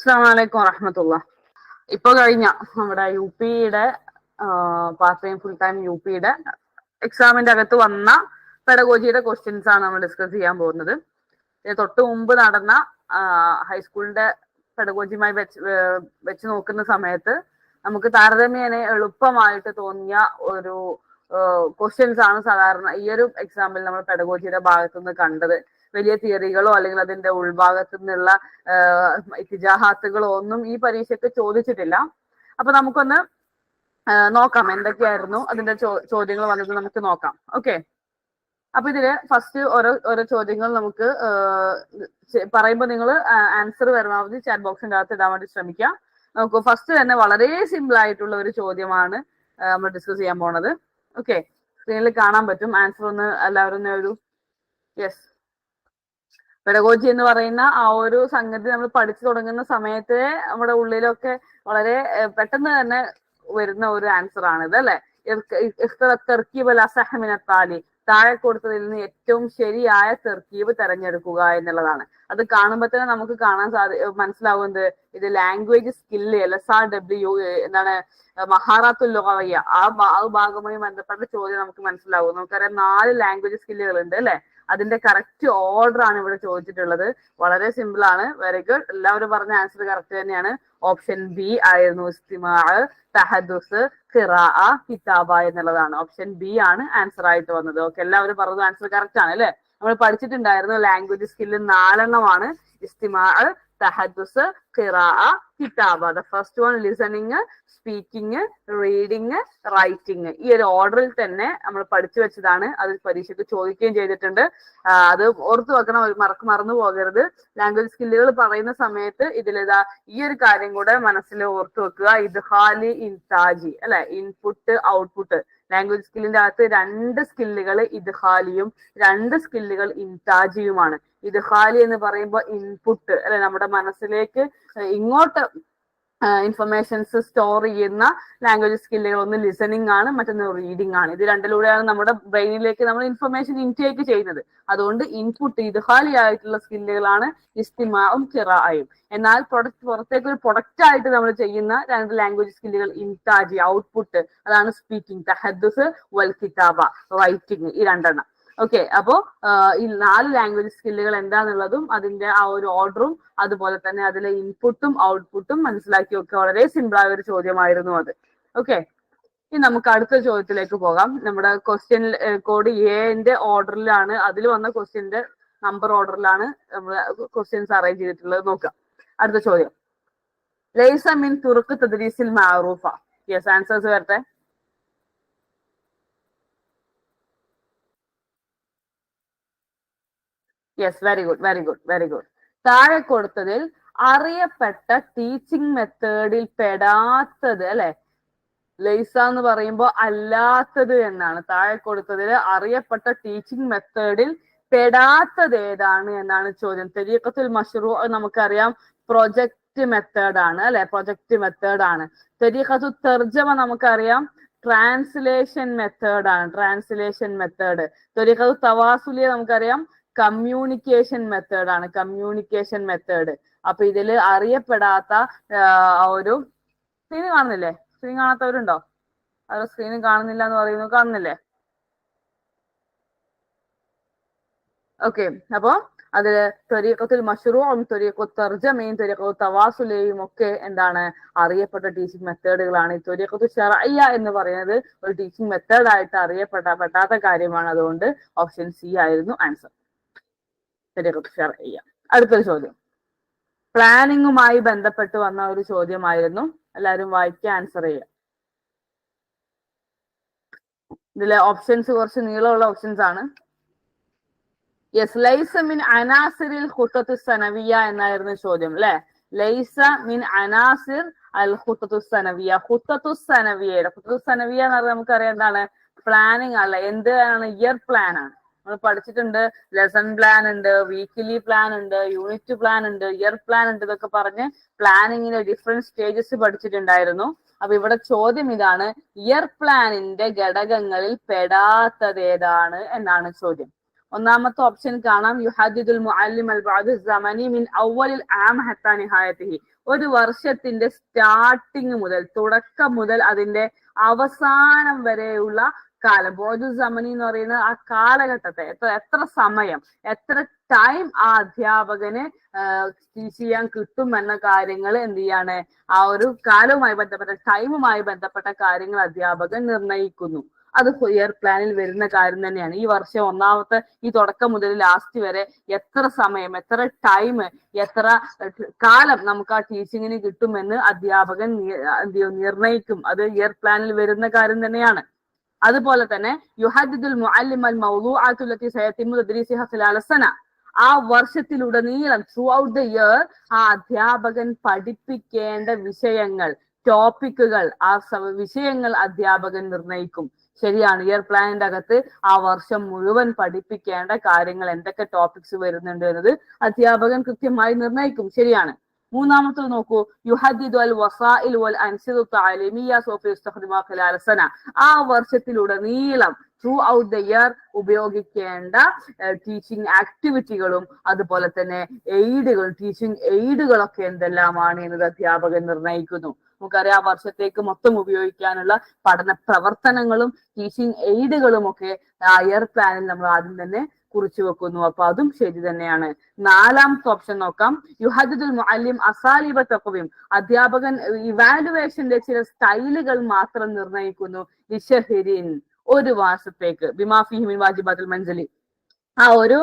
അസ്സലാമു അലൈക്കും വറഹ്മത്തുള്ളാഹി. ഇപ്പൊ കഴിഞ്ഞ നമ്മുടെ യു പിയുടെ part time full time you പിയുടെ എക്സാമിന്റെ അകത്ത് വന്ന പെഡഗോജിയുടെ ക്വസ്റ്റ്യൻസ് ആണ് നമ്മൾ ഡിസ്കസ് ചെയ്യാൻ പോകുന്നത്. തൊട്ട് മുമ്പ് നടന്ന ഹൈസ്കൂളിന്റെ പെഡഗോജിയുമായി വെച്ച് നോക്കുന്ന സമയത്ത് നമുക്ക് താരതമ്യേന എളുപ്പമായിട്ട് തോന്നിയ ഒരു ക്വസ്റ്റ്യൻസ് ആണ് സാധാരണ ഈ ഒരു എക്സാമ്പിൾ നമ്മൾ പെഡഗോജിയുടെ ഭാഗത്തുനിന്ന് കണ്ടത്. വലിയ തിയറികളോ അല്ലെങ്കിൽ അതിന്റെ ഉൾഭാഗത്തു നിന്നുള്ള ഇത്തിജാഹാത്തുകളോ ഒന്നും ഈ പരീക്ഷയ്ക്ക് ചോദിച്ചിട്ടില്ല. അപ്പൊ നമുക്കൊന്ന് നോക്കാം എന്തൊക്കെയായിരുന്നു അതിന്റെ ചോദ്യങ്ങൾ വന്നത് നമുക്ക് നോക്കാം. ഓക്കെ, അപ്പൊ ഇതില് ഫസ്റ്റ് ഓരോ ചോദ്യങ്ങൾ നമുക്ക് പറയുമ്പോൾ നിങ്ങൾ ആൻസർ പരമാവധി ചാറ്റ് ബോക്സിന്റെ അകത്ത് ഇടാൻ വേണ്ടി ശ്രമിക്കാം. നമുക്ക് ഫസ്റ്റ് തന്നെ വളരെ സിമ്പിൾ ആയിട്ടുള്ള ഒരു ചോദ്യമാണ് നമ്മൾ ഡിസ്കസ് ചെയ്യാൻ പോണത്. ഓക്കെ, സ്ക്രീനിൽ കാണാൻ പറ്റും. ആൻസർ ഒന്ന് എല്ലാവരും ഒരു യെസ്. പെഡഗോജി എന്ന് പറയുന്ന ആ ഒരു സംഗതി നമ്മൾ പഠിച്ചു തുടങ്ങുന്ന സമയത്ത് നമ്മുടെ ഉള്ളിലൊക്കെ വളരെ പെട്ടെന്ന് തന്നെ വരുന്ന ഒരു ആൻസർ ആണിത് അല്ലെ. താഴെ കൊടുത്തതിൽ നിന്ന് ഏറ്റവും ശരിയായ തെർക്കീബ് തെരഞ്ഞെടുക്കുക എന്നുള്ളതാണ്. അത് കാണുമ്പോൾ തന്നെ നമുക്ക് മനസ്സിലാവുന്നത് ഇത് ലാംഗ്വേജ് സ്കില്ല് LSRW എന്താണ് മഹാറാത്തുൽ ലുഗവിയ്യ ആ ഭാഗവുമായി ബന്ധപ്പെട്ട ചോദ്യം നമുക്ക് മനസ്സിലാവും. നമുക്കറിയാം 4 ലാംഗ്വേജ് സ്കില്ലുകൾ ഉണ്ട് അല്ലെ. അതിന്റെ കറക്റ്റ് ഓർഡർ ആണ് ഇവിടെ ചോദിച്ചിട്ടുള്ളത്. വളരെ സിമ്പിൾ ആണ്. Very good. എല്ലാവരും പറഞ്ഞ ആൻസർ കറക്റ്റ് തന്നെയാണ്. ഓപ്ഷൻ ബി ആയിരുന്നു. ഇസ്തിമാ, തഹദ്ദുസ്, ഖിറാഅ, കിതാബ എന്നുള്ളതാണ്. ഓപ്ഷൻ ബി ആണ് ആൻസർ ആയിട്ട് വന്നത്. ഓക്കെ, എല്ലാവരും പറഞ്ഞത് ആൻസർ കറക്റ്റ് ആണ് അല്ലെ. നമ്മൾ പഠിച്ചിട്ടുണ്ടായിരുന്നു ലാംഗ്വേജ് സ്കില്ല് 4 എണ്ണമാണ്. ഇസ്തിമാ, തഹദ്ദുസ്, ഖിറാഅ, കിതാബ. The first one listening, speaking, reading, writing. ഈ ഒരു ഓർഡറിൽ തന്നെ നമ്മൾ പഠിച്ചു വെച്ചതാണ്. അത് പരീക്ഷയ്ക്ക് ചോദിക്കുകയും ചെയ്തിട്ടുണ്ട്. അത് ഓർത്തു വെക്കണം, മറന്നു പോകരുത്. ലാംഗ്വേജ് സ്കില്ലുകൾ പറയുന്ന സമയത്ത് ഇതിലിതാ ഈ ഒരു കാര്യം കൂടെ മനസ്സിൽ ഓർത്തു വെക്കുക. ഇദ്ഖാലി, ഇൻതാജി അല്ലെ, ഇൻപുട്ട് ഔട്ട്പുട്ട്. ലാംഗ്വേജ് സ്കില്ലിന്റെ അകത്ത് 2 സ്കില്ലുകൾ ഇദ്ഖാലിയും 2 സ്കില്ലുകൾ ഇൻതാജിയുമാണ്. ഇദ്ഖാലി എന്ന് പറയുമ്പോൾ ഇൻപുട്ട് അല്ലെ, നമ്മുടെ മനസ്സിലേക്ക് ഇങ്ങോട്ട് ഇൻഫർമേഷൻസ് സ്റ്റോർ ചെയ്യുന്ന ലാംഗ്വേജ് സ്കില്ലുകൾ. ഒന്ന് ലിസണിങ് ആണ്, മറ്റൊന്ന് റീഡിംഗ് ആണ്. ഇത് രണ്ടിലൂടെയാണ് നമ്മുടെ ബ്രെയിനിലേക്ക് നമ്മൾ ഇൻഫർമേഷൻ ഇൻടേക്ക് ചെയ്യുന്നത്. അതുകൊണ്ട് ഇൻപുട്ട് ഇദ്ഖാലി ആയിട്ടുള്ള സ്കില്ലുകളാണ് ഇസ്തിമാഉം ഖിറാഅയും. എന്നാൽ പുറത്തേക്ക് ഒരു പ്രൊഡക്റ്റ് ആയിട്ട് നമ്മൾ ചെയ്യുന്ന 2 ലാംഗ്വേജ് സ്കില്ലുകൾ ഇൻതാജി ഔട്ട്പുട്ട്, അതാണ് സ്പീക്കിംഗ്, തഹദ്ദുസ് വൽ കിതാബ റൈറ്റിംഗ്. ഈ 2 എണ്ണം. ഓക്കെ, അപ്പോ ഈ 4 ലാംഗ്വേജ് സ്കില്ലുകൾ എന്താന്നുള്ളതും അതിന്റെ ആ ഒരു ഓർഡറും അതുപോലെ തന്നെ അതിലെ ഇൻപുട്ടും ഔട്ട്പുട്ടും മനസ്സിലാക്കി വെക്കുക. വളരെ സിമ്പിൾ ആയ ഒരു ചോദ്യമായിരുന്നു അത്. ഓക്കെ, ഇനി നമുക്ക് അടുത്ത ചോദ്യത്തിലേക്ക് പോകാം. നമ്മുടെ ക്വസ്റ്റ്യൻ കോഡ് എന്റെ ഓർഡറിലാണ്, അതിൽ വന്ന ക്വസ്റ്റ്യന്റെ നമ്പർ ഓർഡറിലാണ് നമ്മൾ ക്വസ്റ്റ്യൻസ് അറേഞ്ച് ചെയ്തിട്ടുള്ളത്. നോക്കാം അടുത്ത ചോദ്യം. ലൈസ മിൻ തുറുഖ് തദ്രീസിൽ മഅറൂഫ. യെസ്, ആൻസേഴ്സ് വരട്ടെ. Yes, very good, very good, very good. താഴെ കൊടുത്തതിൽ അറിയപ്പെട്ട ടീച്ചിങ് മെത്തേഡിൽ പെടാത്തത് അല്ലെ. ലൈസ എന്ന് പറയുമ്പോൾ അല്ലാത്തത് എന്നാണ്. താഴെ കൊടുത്തതിൽ അറിയപ്പെട്ട ടീച്ചിങ് മെത്തേഡിൽ പെടാത്തത് ഏതാണ് എന്നാണ് ചോദ്യം. തരീഖത്തുൽ മശ്റൂ നമുക്കറിയാം പ്രൊജക്ട് മെത്തേഡ് ആണ് അല്ലെ, പ്രൊജക്ട് മെത്തേഡ് ആണ്. തരീഖത്തു തർജമ നമുക്കറിയാം ട്രാൻസ്ലേഷൻ മെത്തേഡ് ആണ്, ട്രാൻസ്ലേഷൻ മെത്തേഡ്. തരീഖത്തു തവാസുലിയ നമുക്കറിയാം കമ്മ്യൂണിക്കേഷൻ മെത്തേഡ് ആണ്, കമ്മ്യൂണിക്കേഷൻ മെത്തേഡ്. അപ്പൊ ഇതിൽ അറിയപ്പെടാത്ത ഒരു സ്ക്രീൻ കാണുന്നില്ലേ? സ്ക്രീൻ കാണാത്തവരുണ്ടോ? അത് സ്ക്രീൻ കാണുന്നില്ല എന്ന് പറയുന്നു. കാണുന്നില്ലേ? ഓക്കെ, അപ്പൊ അതില് ത്വരീഖത്തുൽ മശ്റൂഉം ത്വരീഖത്തുൽ തർജമയും ത്വരീഖത്തുൽ തവാസുലയും ഒക്കെ എന്താണ് അറിയപ്പെട്ട ടീച്ചിങ് മെത്തേഡുകളാണ്. ഈ ത്വരീഖത്തുൽ ശർഇയ്യ എന്ന് പറയുന്നത് ഒരു ടീച്ചിങ് മെത്തേഡ് ആയിട്ട് അറിയപ്പെടാത്ത കാര്യമാണ്. അതുകൊണ്ട് ഓപ്ഷൻ സി ആയിരുന്നു ആൻസർ. ത്വരീഖത്തുൽ ശർഇയ്യ. അടുത്തൊരു ചോദ്യം പ്ലാനിങ്ങുമായി ബന്ധപ്പെട്ട് വന്ന ഒരു ചോദ്യമായിരുന്നു. എല്ലാവരും വായിക്കുക, ആൻസർ ചെയ്യുക. ഇതിലെ ഓപ്ഷൻസ് കുറച്ച് നീളമുള്ള ഓപ്ഷൻസ് ആണ്. യെസ്, ലൈസ മിൻ അനാസിറിൽ ഖുത്തത്തു സനവിയ എന്നായിരുന്നു ചോദ്യം അല്ലെ. ലൈസ മിൻ അനാസിർ അൽ ഖുത്തത്തു സനവിയ. ഖുത്തത്തു സനവിയയുടെ ഖുത്തത്തു സനവിയ എന്ന് പറഞ്ഞാൽ നമുക്കറിയാം എന്താണ് പ്ലാനിങ് അല്ല, എന്താണ് ഇയർ പ്ലാൻ ആണ്. നമ്മൾ പഠിച്ചിട്ടുണ്ട്. ലെസൺ പ്ലാൻ ഉണ്ട്, വീക്ക്ലി പ്ലാൻ ഉണ്ട്, യൂണിറ്റ് പ്ലാൻ ഉണ്ട്, ഇയർ പ്ലാൻ ഉണ്ട്. ഇതൊക്കെ പറഞ്ഞ് പ്ലാനിങ്ങിന്റെ ഡിഫറെന്റ് സ്റ്റേജസ് പഠിച്ചിട്ടുണ്ടായിരുന്നു. അപ്പൊ ഇവിടെ ചോദ്യം ഇതാണ്, ഇയർ പ്ലാനിന്റെ ഘടകങ്ങളിൽ പെടാത്തത് ഏതാണ് എന്നാണ് ചോദ്യം. ഒന്നാമത്തെ ഓപ്ഷൻ കാണാം, യുഹദ്ദിദുൽ മുഅല്ലിം അൽ ബഅദ് സമനി മിൻ അവ്വലിൽ ആം ഹത്താ നിഹായതിഹി. ഒരു വർഷത്തിന്റെ സ്റ്റാർട്ടിങ് മുതൽ, തുടക്കം മുതൽ അതിന്റെ അവസാനം വരെയുള്ള കാലം, ബോധു സമനി എന്ന് പറയുന്ന ആ കാലഘട്ടത്തെ, എത്ര സമയം, എത്ര ടൈം ആ അധ്യാപകന് ടീച്ച് ചെയ്യാൻ കിട്ടും എന്ന കാര്യങ്ങൾ എന്ത് ചെയ്യാണ്, ആ ഒരു കാലവുമായി ബന്ധപ്പെട്ട, ടൈമുമായി ബന്ധപ്പെട്ട കാര്യങ്ങൾ അധ്യാപകൻ നിർണയിക്കുന്നു. അത് ഇയർ പ്ലാനിൽ വരുന്ന കാര്യം തന്നെയാണ്. ഈ വർഷം ഒന്നാമത്തെ ഈ തുടക്കം മുതൽ ലാസ്റ്റ് വരെ എത്ര സമയം, എത്ര ടൈം, എത്ര കാലം നമുക്ക് ആ ടീച്ചിങ്ങിന് കിട്ടുമെന്ന് അധ്യാപകൻ നിർണയിക്കും. അത് ഇയർ പ്ലാനിൽ വരുന്ന കാര്യം തന്നെയാണ്. അതുപോലെ തന്നെ യുഹദ്ദിദുൽ മുഅല്ലിം അൽ മൗദൂഅത്തു ലത്തി സയതിമു തദ്രീസുഹാ ഖിലാല സന, ആ വർഷത്തിലുടനീളം ത്രൂ ഔട്ട് ദ ഇയർ ആ അധ്യാപകൻ പഠിപ്പിക്കേണ്ട വിഷയങ്ങൾ, ടോപ്പിക്കുകൾ, ആ വിഷയങ്ങൾ അധ്യാപകൻ നിർണയിക്കും. ശരിയാണ്. ഇയർ പ്ലാനിന്റെ അകത്ത് ആ വർഷം മുഴുവൻ പഠിപ്പിക്കേണ്ട കാര്യങ്ങൾ, എന്തൊക്കെ ടോപ്പിക്സ് വരുന്നുണ്ട് എന്നത് അധ്യാപകൻ കൃത്യമായി നിർണയിക്കും. ശരിയാണ്. മൂന്നാമത്തത് നോക്കൂ, യുഹദ്ദിദു അൽ വസാഇൽ വൽ അൻസിദു തഅലീമിയ്യ സൗഫ യുസ്തഖ്ദിമു ഖിലാല സന, ആ വർഷത്തിലുടനീളം ത്രൂ ഔട്ട് ദ ഇയർ ഉപയോഗിക്കേണ്ട ടീച്ചിങ് ആക്ടിവിറ്റികളും അതുപോലെ തന്നെ എയ്ഡുകൾ, ടീച്ചിങ് എയ്ഡുകളൊക്കെ എന്തെല്ലാമാണ് എന്നത് അധ്യാപകൻ നിർണയിക്കുന്നു. നമുക്കറിയാം, വർഷത്തേക്ക് മൊത്തം ഉപയോഗിക്കാനുള്ള പഠന പ്രവർത്തനങ്ങളും ടീച്ചിങ് എയ്ഡുകളും ഒക്കെ ഇയർ പ്ലാനിൽ നമ്മൾ ആദ്യം തന്നെ കുറിച്ചു വെക്കുന്നു. അപ്പൊ അതും ശരി തന്നെയാണ്. നാലാമത്തെ ഓപ്ഷൻ നോക്കാം, യുഹദ്ദിദുൽ മുഅല്ലിം അസാലിബ തഖ്വീം, അധ്യാപകൻ ഇവാലുവേഷന്റെ ചില സ്റ്റൈലുകൾ മാത്രം നിർണയിക്കുന്നു. ലിശഹ്രിൻ, ഒരു മാസത്തേക്ക്, ബിമാ ഫീഹി മിൻ വാജിബാത്തുൽ മൻസിലി, ആ ഒരു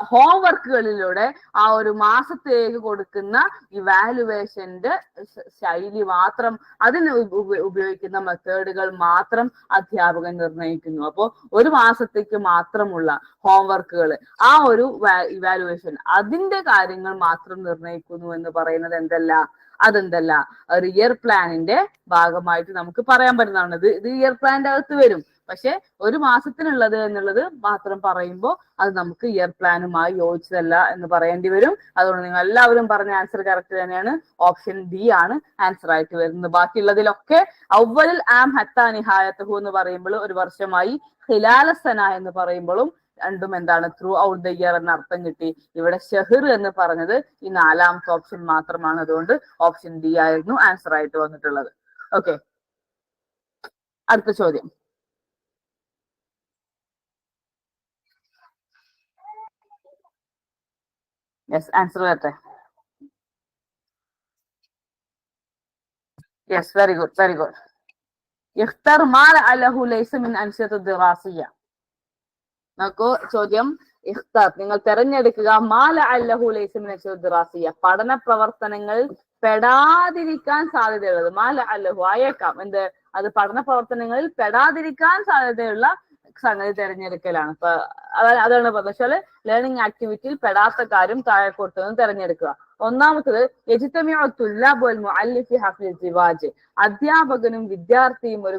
ഹോംവർക്കുകളിലൂടെ ആ ഒരു മാസത്തേക്ക് കൊടുക്കുന്ന ഇവാലുവേഷന്റെ ശൈലി മാത്രം, അതിന് ഉപയോഗിക്കുന്ന മെത്തേഡുകൾ മാത്രം അധ്യാപകൻ നിർണയിക്കുന്നു. അപ്പോൾ ഒരു മാസത്തേക്ക് മാത്രമുള്ള ഹോംവർക്കുകൾ, ആ ഒരു ഇവാലുവേഷൻ, അതിന്റെ കാര്യങ്ങൾ മാത്രം നിർണയിക്കുന്നു എന്ന് പറയുന്നത് അതെന്തല്ല, ഒരു ഇയർ പ്ലാനിന്റെ ഭാഗമായിട്ട് നമുക്ക് പറയാൻ പറ്റുന്നതാണ്. ഇത് ഇയർ പ്ലാനിന്റെ അകത്ത് വരും. പക്ഷെ ഒരു മാസത്തിനുള്ളത് എന്നുള്ളത് മാത്രം പറയുമ്പോൾ അത് നമുക്ക് ഇയർ പ്ലാനുമായി യോജിച്ചതല്ല എന്ന് പറയേണ്ടി വരും. അതുകൊണ്ട് നിങ്ങൾ എല്ലാവരും പറഞ്ഞ ആൻസർ കറക്റ്റ് തന്നെയാണ്. ഓപ്ഷൻ ഡി ആണ് ആൻസർ ആയിട്ട് വരുന്നത്. ബാക്കിയുള്ളതിലൊക്കെ അവ്വലുൽ ആം ഹത്താ നിഹായത്തുഹു എന്ന് പറയുമ്പോൾ ഒരു വർഷമായി, ഖിലാല സന എന്ന് പറയുമ്പോഴും രണ്ടും എന്താണ്, ത്രൂ ഔട്ട് ദ ഇയർ എന്ന അർത്ഥം കിട്ടി. ഇവിടെ ഷഹർ എന്ന് പറഞ്ഞത് ഈ നാലാമത്തെ ഓപ്ഷൻ മാത്രമാണ്. അതുകൊണ്ട് ഓപ്ഷൻ ഡി ആയിരുന്നു ആൻസർ ആയിട്ട് വന്നിട്ടുള്ളത്. ഓക്കെ, അടുത്ത ചോദ്യം. യെസ്, ആൻസർ വരട്ടെ. Yes, very good, very good. ഇഖ്തർ മാ ലഅല്ലഹു ലൈസ മിൻ അൻശിദത്തി ദിറാസിയ്യ. നോക്കൂ ചോദ്യം, ഇഖ്തർ, നിങ്ങൾ തെരഞ്ഞെടുക്കുക, മാ ലഅല്ലഹു ലൈസ മിൻ അൻശിദത്തി ദിറാസിയ്യ, പഠന പ്രവർത്തനങ്ങൾ പെടാതിരിക്കാൻ സാധ്യതയുള്ളത്. മാ ലഅല്ലഹു, ആയേക്കാം, എന്ത്, അത് പഠന പ്രവർത്തനങ്ങളിൽ പെടാതിരിക്കാൻ സാധ്യതയുള്ള സംഗതി തിരഞ്ഞെടുക്കലാണ്. ഇപ്പൊ അതാണ് പറഞ്ഞാല് ലേണിംഗ് ആക്ടിവിറ്റിയിൽ പെടാത്ത കാര്യം താഴെ കൊടുത്തതെന്ന് തിരഞ്ഞെടുക്കുക. ഒന്നാമത്തത് യജ്തമിഉ തുല്ലാബു വൽ മുഅല്ലിഫി ഹഫ്ലി സിവാജ്, അധ്യാപകനും വിദ്യാർത്ഥിയും ഒരു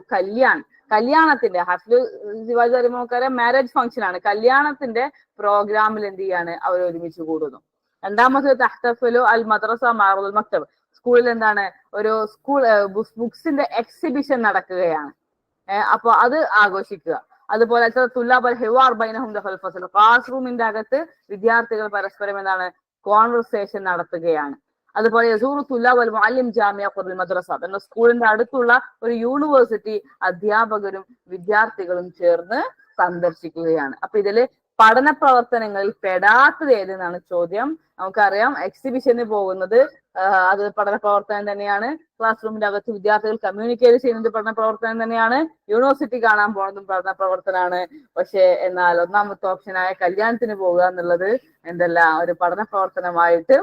കല്യാണത്തിന്റെ, ഹഫ്ലു സിവാജ് പറയുമ്പോൾ നമുക്കറിയാം മാരേജ് ഫംഗ്ഷൻ ആണ്, കല്യാണത്തിന്റെ പ്രോഗ്രാമിൽ എന്ത് ചെയ്യാണ്, അവർ ഒരുമിച്ച് കൂടുന്നു. രണ്ടാമത്തത് തഹ്തഫലു അൽ മദ്രസ മാറുൽ മക്തബ്, സ്കൂളിൽ എന്താണ്, ഒരു സ്കൂൾ ബുക്സിന്റെ എക്സിബിഷൻ നടക്കുകയാണ്. അപ്പൊ അത് ആഘോഷിക്കുക. അതുപോലെ ക്ലാസ് റൂമിന്റെ അകത്ത് വിദ്യാർത്ഥികൾ പരസ്പരം എന്താണ്, കോൺവെർസേഷൻ നടത്തുകയാണ്. അതുപോലെ യസൂറു തുല്ലാബ് വൽ മുഅല്ലിം ജാമിഅ ഖുർബിൽ മദ്രസ, എന്ന സ്കൂളിന്റെ അടുത്തുള്ള ഒരു യൂണിവേഴ്സിറ്റി അധ്യാപകരും വിദ്യാർത്ഥികളും ചേർന്ന് സന്ദർശിക്കുകയാണ്. അപ്പൊ ഇതില് പഠന പ്രവർത്തനങ്ങളിൽ പെടാത്തത് ഏതെന്നാണ് ചോദ്യം. നമുക്കറിയാം എക്സിബിഷന് പോകുന്നത് അത് പഠന പ്രവർത്തനം തന്നെയാണ്. ക്ലാസ് റൂമിന്റെ അകത്ത് വിദ്യാർത്ഥികൾ കമ്മ്യൂണിക്കേറ്റ് ചെയ്യുന്നത് പഠന പ്രവർത്തനം തന്നെയാണ്. യൂണിവേഴ്സിറ്റി കാണാൻ പോകുന്നതും പഠന പ്രവർത്തനമാണ്. പക്ഷെ എന്നാൽ ഒന്നാമത്തെ ഓപ്ഷനായ കല്യാണത്തിന് പോകുക എന്നുള്ളത് ഒരു പഠന പ്രവർത്തനമായിട്ട്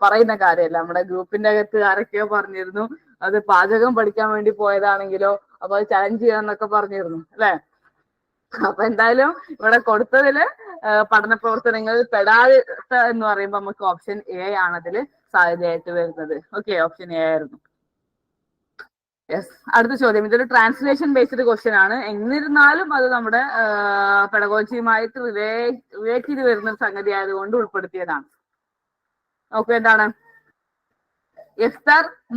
പറയുന്ന കാര്യമല്ല. നമ്മുടെ ഗ്രൂപ്പിന്റെ അകത്ത് ആരൊക്കെയോ പറഞ്ഞിരുന്നു അത് പാചകം പഠിക്കാൻ വേണ്ടി പോയതാണെങ്കിലോ, അപ്പൊ അത് ചലഞ്ച് ചെയ്യണം എന്നൊക്കെ പറഞ്ഞിരുന്നു അല്ലെ. അപ്പൊ എന്തായാലും ഇവിടെ കൊടുത്തതില് പഠന പ്രവർത്തനങ്ങളിൽ പെടാത്ത എന്ന് പറയുമ്പോൾ നമുക്ക് ഓപ്ഷൻ എ ആണ് അതില് സാധ്യതയായിട്ട് വരുന്നത്. ഓക്കെ, ഓപ്ഷൻ എ ആയിരുന്നു. യെസ്, അടുത്ത ചോദ്യം, ഇതൊരു ട്രാൻസ്ലേഷൻ ബേസ്ഡ് ക്വസ്റ്റ്യൻ ആണ്. എന്നിരുന്നാലും അത് നമ്മുടെ പെഡഗോജിയുമായിട്ട് റിലേറ്റ് ചെയ്ത് വരുന്ന സംഗതി ആയതുകൊണ്ട് ഉൾപ്പെടുത്തിയതാണ്. നോക്കൂ എന്താണ്,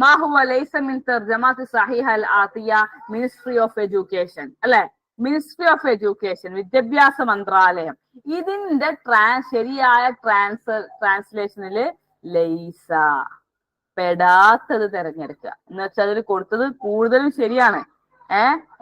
മാ ഹുവ ലൈസ മിൻ തർജമാത്തി സഹീഹ അൽ ആതിയ മിനിസ്ട്രി ഓഫ് എഡ്യൂക്കേഷൻ, അല്ലെ, മിനിസ്ട്രി ഓഫ് എഡ്യൂക്കേഷൻ, വിദ്യാഭ്യാസ മന്ത്രാലയം. ഇതിന്റെ ശരിയായ ട്രാൻസ്ലേഷനില് ലൈസ, പെടാത്തത് തിരഞ്ഞെടുക്കുക. എന്ന് വെച്ചാൽ അതിൽ കൊടുത്തത് കൂടുതലും ശരിയാണ്,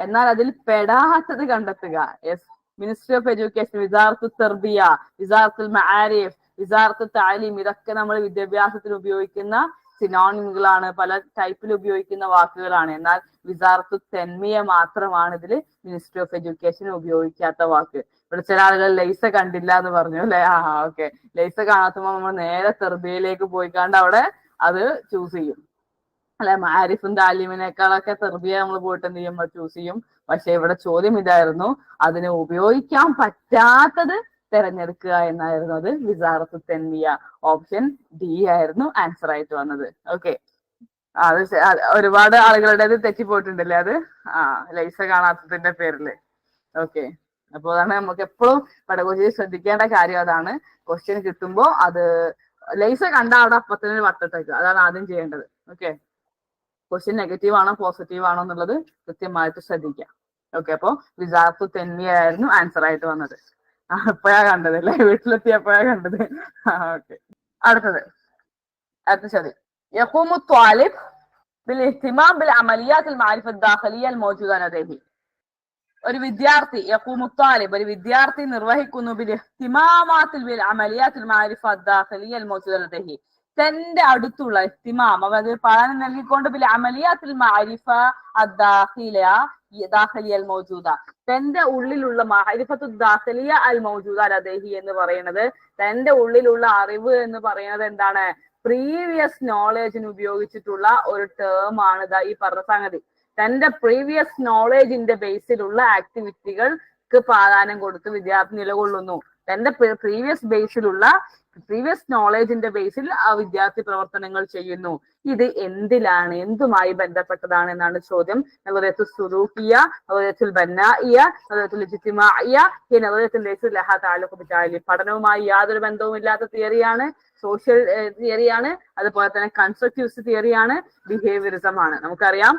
എന്നാൽ അതിൽ പെടാത്തത് കണ്ടെത്തുക. യെസ്, മിനിസ്ട്രി ഓഫ് എഡ്യൂക്കേഷൻ, വിസാറത്തു തർബിയ, വിസാറത്തുൽ മആരിഫ്, വിസാറത്തു താലീം, ഇതൊക്കെ നമ്മൾ വിദ്യാഭ്യാസത്തിൽ ഉപയോഗിക്കുന്ന സിനോണിമുകളാണ്, പല ടൈപ്പിൽ ഉപയോഗിക്കുന്ന വാക്കുകളാണ്. എന്നാൽ വിസാറത്തു തെൻമിയ മാത്രമാണ് ഇതിൽ മിനിസ്ട്രി ഓഫ് എഡ്യൂക്കേഷൻ ഉപയോഗിക്കാത്ത വാക്ക്. ഇവിടെ ചില ആളുകൾ ലൈസ കണ്ടില്ല എന്ന് പറഞ്ഞു അല്ലെ? ഓക്കെ, ലൈസ കാണാത്തുമ്പോ നമ്മൾ നേരെ തെർബിയയിലേക്ക് പോയിക്കാണ്ട് അവിടെ അത് ചൂസ് ചെയ്യും അല്ലെ? മാരിഫും താലീമിനേക്കാളൊക്കെ തെർബിയ നമ്മൾ പോയിട്ട് എന്ത് ചെയ്യും, ചൂസ് ചെയ്യും. പക്ഷെ ഇവിടെ ചോദ്യം ഇതായിരുന്നു, അതിനെ ഉപയോഗിക്കാൻ പറ്റാത്തത് തിരഞ്ഞെടുക്കുക എന്നായിരുന്നു. അത് വിസാറത്തു തെൻമിയ, ഓപ്ഷൻ ഡി ആയിരുന്നു ആൻസർ ആയിട്ട് വന്നത്. ഓക്കെ, അത് ഒരുപാട് ആളുകളുടേത് തെറ്റിപ്പോയിട്ടുണ്ടല്ലേ അത്, ലൈസ കാണാത്തതിന്റെ പേരില്. ഓക്കെ, അപ്പോൾ അതാണ് നമുക്ക് എപ്പോഴും പെഡഗോജിയിൽ ശ്രദ്ധിക്കേണ്ട കാര്യം. അതാണ് ക്വസ്റ്റ്യൻ കിട്ടുമ്പോ അത് ലൈസ കണ്ട അവിടെ അപ്പത്തിന് വട്ടത്തേക്ക്, അതാണ് ആദ്യം ചെയ്യേണ്ടത്. ഓക്കെ, ക്വസ്റ്റ്യൻ നെഗറ്റീവ് ആണോ പോസിറ്റീവ് ആണോ എന്നുള്ളത് കൃത്യമായിട്ട് ശ്രദ്ധിക്കാം. ഓക്കെ, അപ്പൊ വിസാറത്തു തെൻമിയ ആയിരുന്നു ആൻസർ ആയിട്ട് വന്നത്. എപ്പോഴാ കണ്ടത് അല്ലെ? വീട്ടിലെത്തിയപ്പോഴാ കണ്ടത്. ഓക്കെ, അടുത്ത ചോദ്യം. യഖൂമു ത്വാലിബ് ബിൽഇഹ്തിമാം ബിൽഅമലിയാത്ത് അൽമാരിഫ അദ്ദാഖിലിയ അൽമൗജൂദ ലദൈഹി. ഒരു വിദ്യാർത്ഥി, യഖൂമു ത്വാലിബ്, ഒരു വിദ്യാർത്ഥി നിർവഹിക്കുന്നു ബിൽഇഹ്തിമാമാത്തിൽ ബിൽഅമലിയാത്ത് അൽമാരിഫ അദ്ദാഖിലിയ അൽമൗജൂദ ലദൈഹി, തന്റെ അടുത്തുള്ള ഇഹ്തിമാം, അതായത് പഠനം നൽകിക്കൊണ്ട് ബിൽഅമലിയാത്തിൽ മാരിഫ അദ്ദാഖിലിയ അൽ മൗജൂദ, തന്റെ ഉള്ളിലുള്ള മഅരിഫത്തു ദാഖിലിയ അൽ മൗജൂദ ലദൈഹി എന്ന് പറയുന്നത്, തന്റെ ഉള്ളിലുള്ള അറിവ് എന്ന് പറയുന്നത് എന്താണ്? പ്രീവിയസ് നോളേജിന് ഉപയോഗിച്ചിട്ടുള്ള ഒരു ടേം ആണ് ഈ പറഞ്ഞ സംഗതി. തന്റെ പ്രീവിയസ് നോളേജിന്റെ ബേസിലുള്ള ആക്ടിവിറ്റികൾക്ക് പ്രാധാന്യം കൊടുത്ത് വിദ്യാർത്ഥി നിലകൊള്ളുന്നു. തന്റെ പ്രീവിയസ് നോളേജിന്റെ ബേസിൽ ആ വിദ്യാർത്ഥി പ്രവർത്തനങ്ങൾ ചെയ്യുന്നു. ഇത് എന്തിലാണ്, എന്തുമായി ബന്ധപ്പെട്ടതാണ് എന്നാണ് ചോദ്യം. നവറത്തുൽ സുലൂക്കിയ, നവറത്തുൽ ബന്നാഇയ, നവറത്തുൽ ഇജ്തിമാഇയ, നവറത്തുൽ ലൈസ ലഹാ തഅല്ലുഖു ബിതാലിം. പഠനവുമായി യാതൊരു ബന്ധവുമില്ലാത്ത തിയറിയാണ്, സോഷ്യൽ തിയറിയാണ്, അതുപോലെ തന്നെ കൺസ്ട്രക്റ്റിവിസ്റ്റ് തിയറിയാണ്, ബിഹേവിയറിസം ആണ്. നമുക്കറിയാം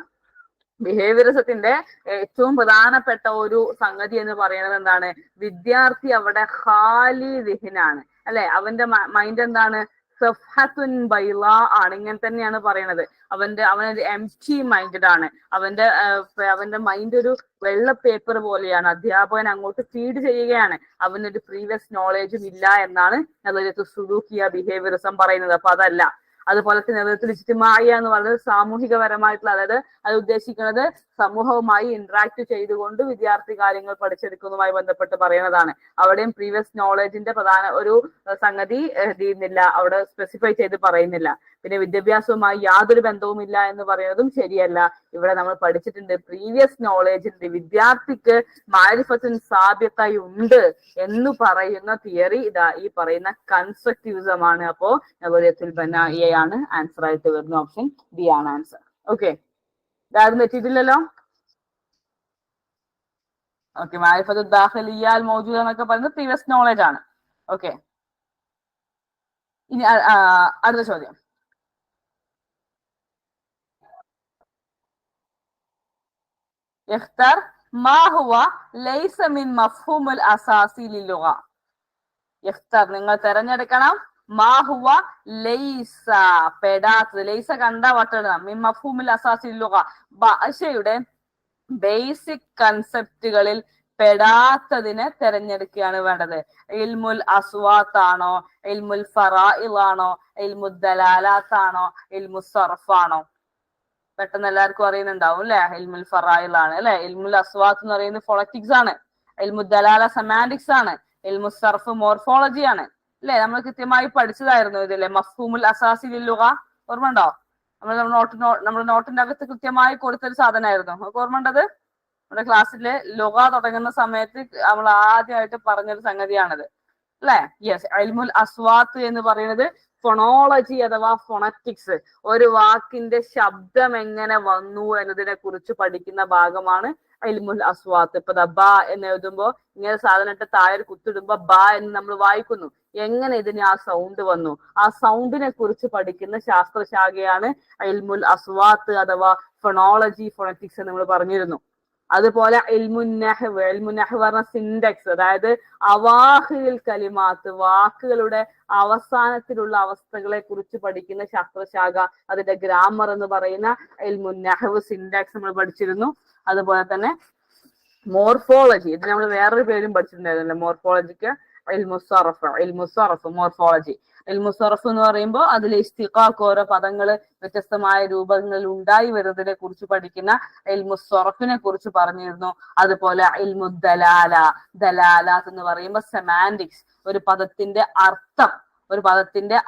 ബിഹേവിയറിസത്തിന്റെ ഏറ്റവും പ്രധാനപ്പെട്ട ഒരു സംഗതി എന്ന് പറയുന്നത് എന്താണ്? വിദ്യാർത്ഥി അവിടെ ഖാലി ദിഹ്നാണ് അല്ലെ? അവന്റെ മൈൻഡ് എന്താണ്? സഫ്ഹത്തുൻ ബൈളാ ആണ്. ഇങ്ങനെ തന്നെയാണ് പറയുന്നത്. അവനൊരു എംപ്റ്റി മൈൻഡഡ് ആണ്. അവന്റെ മൈൻഡ് ഒരു വെള്ള പേപ്പർ പോലെയാണ്. അധ്യാപകൻ അങ്ങോട്ട് ഫീഡ് ചെയ്യുകയാണ്. അവനൊരു പ്രീവിയസ് നോളേജും ഇല്ല എന്നാണ് സുലൂക്കിയ ബിഹേവിയറിസം പറയുന്നത്. അപ്പൊ അതല്ല. അതുപോലെ തന്നെ ഇജ്തിമാഇയ എന്ന് പറയുന്നത് സാമൂഹികപരമായിട്ടുള്ള, അതായത് അത് ഉദ്ദേശിക്കുന്നത് സമൂഹവുമായി ഇന്ററാക്ട് ചെയ്തുകൊണ്ട് വിദ്യാർത്ഥി കാര്യങ്ങൾ പഠിച്ചെടുക്കുന്നതുമായി ബന്ധപ്പെട്ട് പറയുന്നതാണ്. അവിടെയും പ്രീവിയസ് നോളേജിന്റെ പ്രധാന ഒരു സംഗതി ചെയ്യുന്നില്ല, അവിടെ സ്പെസിഫൈ ചെയ്ത് പറയുന്നില്ല. പിന്നെ വിദ്യാഭ്യാസവുമായി യാതൊരു ബന്ധവുമില്ല എന്ന് പറയുന്നതും ശരിയല്ല. ഇവിടെ നമ്മൾ പഠിച്ചിട്ടുണ്ട് പ്രീവിയസ് നോളേജിന്റെ വിദ്യാർത്ഥിക്ക് മാരിഫത്തുൻ സാബിഖായി ഉണ്ട് എന്ന് പറയുന്ന തിയറി ഇതാ ഈ പറയുന്ന കൺസ്ട്രക്റ്റിവിസം ആണ്. അപ്പോ നവറത്തുൽ ബനാഇയയാണ് ആൻസർ ആയിട്ട് വരുന്ന. ഓപ്ഷൻ ബി ആണ് ആൻസർ. ഓക്കെ, ഇതാരും തെറ്റിയിട്ടില്ലല്ലോ. ഓക്കെ, മാരിഫത്തു ദാഖിലിയ അൽ മൗജൂദ എന്നൊക്കെ പറയുന്നത് പ്രീവിയസ് നോളേജ് ആണ്. ഓക്കെ, ഇനി അടുത്ത ചോദ്യം. اختر ما هو ليس من مفهوم الأساسي للغة. اختر, നിങ്ങൾ തിരഞ്ഞെടുക്കണം. മാ ഹുവ ലൈസ, പെടാത്തത്. ലൈസ കണ്ട വട്ടെഴുതാം. മിൻ മഫ്ഹൂമിൽ അസാസി ലുഗ, ഭാഷയുടെ ബേസിക് കൺസെപ്റ്റുകളിൽ പെടാത്തതിനെ തിരഞ്ഞെടുക്കുകയാണ് വേണ്ടത്. ഇൽമുൽ അസ്വാത്ത് ആണോ, ഇൽമുൽ ഫറാഇൽ ആണോ, ഇൽമുൽ ദലാലാത്ത് ആണോ, ഇൽമുൽ സർഫ് ആണോ? പെട്ടെന്ന് എല്ലാവർക്കും അറിയുന്നുണ്ടാവും അല്ലെ? ഇൽമുൽ ഫറാഇൽ ആണ് അല്ലെ? ഇൽമുൽ അസ്വാത്ത് എന്ന് പറയുന്നത് ഫോണറ്റിക്സ് ആണ്. ഇൽമുൽ ദലാല സെമാന്റിക്സ് ആണ്. ഇൽമുൽ സർഫ് മോർഫോളജി ആണ് അല്ലെ? നമ്മൾ കൃത്യമായി പഠിച്ചതായിരുന്നു ഇതില്ലേ മഫ്ഹൂമുൽ അസാസി ലില്ലുഗ. ഓർമ്മ ഉണ്ടോ? നമ്മുടെ നോട്ടിന്റെ അകത്ത് കൃത്യമായി കൊടുത്തൊരു സാധനമായിരുന്നു. നമുക്ക് ഓർമ്മ ഉണ്ടത്? നമ്മുടെ ക്ലാസ്സിലെ ലുഗ തുടങ്ങുന്ന സമയത്ത് നമ്മൾ ആദ്യമായിട്ട് പറഞ്ഞൊരു സംഗതിയാണത് അല്ലെ? യെസ്, ഇൽമുൽ അസ്വാത്ത് എന്ന് പറയുന്നത് ഫൊണോളജി അഥവാ ഫൊണറ്റിക്സ്, ഒരു വാക്കിന്റെ ശബ്ദം എങ്ങനെ വന്നു എന്നതിനെ കുറിച്ച് പഠിക്കുന്ന ഭാഗമാണ് ഇൽമുൽ അസ്വാത്ത്. ഇപ്പൊ ബ എന്ന് എഴുതുമ്പോ ഇങ്ങനെ സാധനത്തെ താഴെ കുത്തിടുമ്പോ ബ എന്ന് നമ്മൾ വായിക്കുന്നു. എങ്ങനെ ഇതിന് ആ സൗണ്ട് വന്നു, ആ സൗണ്ടിനെ കുറിച്ച് പഠിക്കുന്ന ശാസ്ത്രശാഖയാണ് ഇൽമുൽ അസ്വാത്ത് അഥവാ ഫൊണോളജി, ഫൊണറ്റിക്സ് എന്ന് നമ്മൾ പറഞ്ഞിരുന്നു. അതുപോലെ ഇൽമുന്നഹ് പറഞ്ഞ സിൻഡെക്സ്, അതായത് അവാഹിൽ കലിമാത്ത്, വാക്കുകളുടെ അവസാനത്തിലുള്ള അവസ്ഥകളെ കുറിച്ച് പഠിക്കുന്ന ശാസ്ത്രശാഖ, അതിന്റെ ഗ്രാമർ എന്ന് പറയുന്ന ഇൽമുന്നഹ് സിൻഡാക്സ് നമ്മൾ പഠിച്ചിരുന്നു. അതുപോലെ തന്നെ മോർഫോളജി, ഇത് നമ്മൾ വേറൊരു പേരും പഠിച്ചിട്ടുണ്ടായിരുന്നല്ലോ മോർഫോളജിക്ക്, മോർഫോളജി. ഇൽമുസറഫ് എന്ന് പറയുമ്പോൾ അതിൽ ഇസ്തിഖാഖ്, ഓരോ പദങ്ങള് വ്യത്യസ്തമായ രൂപങ്ങളിൽ ഉണ്ടായി വരുന്നതിനെ കുറിച്ച് പഠിക്കുന്ന ഇൽമുസറഫിനെ കുറിച്ച് പറഞ്ഞിരുന്നു. അതുപോലെ ദലാലാത്ത് എന്ന് പറയുമ്പോൾ സെമാൻറ്റിക്സ്, ഒരു പദത്തിന്റെ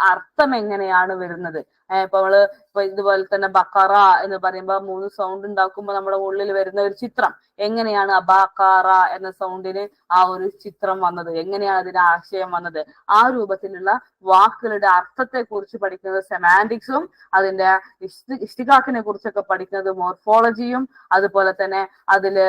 അർത്ഥം എങ്ങനെയാണ് വരുന്നത്. ഇപ്പൊ ഇതുപോലെ തന്നെ ബക്കറ എന്ന് പറയുമ്പോൾ 3 സൗണ്ട് ഉണ്ടാക്കുമ്പോൾ നമ്മുടെ ഉള്ളിൽ വരുന്ന ഒരു ചിത്രം, എങ്ങനെയാണ് അബാക്കാറ എന്ന സൗണ്ടിന് ആ ഒരു ചിത്രം വന്നത്, എങ്ങനെയാണ് അതിന് ആശയം വന്നത്, ആ രൂപത്തിലുള്ള വാക്കുകളുടെ അർത്ഥത്തെ കുറിച്ച് പഠിക്കുന്നത് സെമാൻറ്റിക്സും, അതിന്റെ ഇഷ്തിഖാഖിനെ കുറിച്ചൊക്കെ പഠിക്കുന്നത് മോർഫോളജിയും, അതുപോലെ തന്നെ അതില്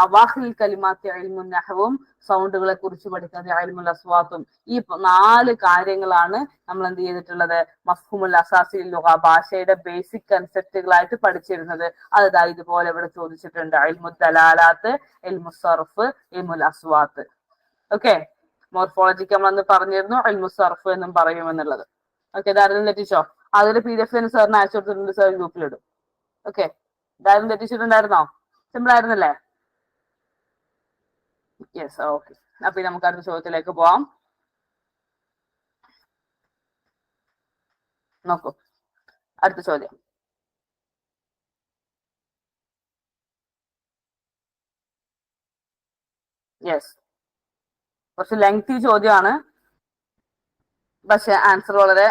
അവാഹിൽ കലിമാത്തി ഇൽമുൻ നഹ്വും, സൗണ്ടുകളെ കുറിച്ച് പഠിക്കുന്നത് ഇൽമുൽ അസ്വാത്തും. ഈ 4 കാര്യങ്ങളാണ് നമ്മൾ എന്ത് ചെയ്തിട്ടുള്ളത്, മഫ്ഹൂമുൽ അസാസി ലുഗ, ഭാഷയുടെ ബേസിക് കൺസെപ്റ്റുകളായിട്ട് പഠിച്ചിരുന്നത്. അതാ ഇതുപോലെ ഇവിടെ ചോദിച്ചിട്ടുണ്ട്, ഇൽമുൽ ദലാലാത്ത്, ഇൽമുൽ സർഫ്, ഇൽമുൽ അസ്വാത്ത്. ഓക്കെ, മോർഫോളജിക്ക് നമ്മളന്ന് പറഞ്ഞിരുന്നു ഇൽമുൽ സർഫ് എന്നും പറയുമെന്നുള്ളത്. ഓക്കെ, ഇതാരും തെറ്റിച്ചോ? അതൊരു PDF സാറിന് അയച്ചു കൊടുത്തിട്ടുണ്ട്, സാർ ഗ്രൂപ്പിലിടും. ഓക്കെ, ഇതാരും തെറ്റിച്ചിട്ടുണ്ടായിരുന്നോ? സിമ്പിൾ ആയിരുന്നല്ലേ? Yes, okay. അപ്പൊ നമുക്ക് അടുത്ത ചോദ്യത്തിലേക്ക് പോവാം. നോക്കൂ, അടുത്ത ചോദ്യം. യെസ്, കുറച്ച് ലെങ്തി ചോദ്യമാണ്, പക്ഷെ ആൻസർ വളരെ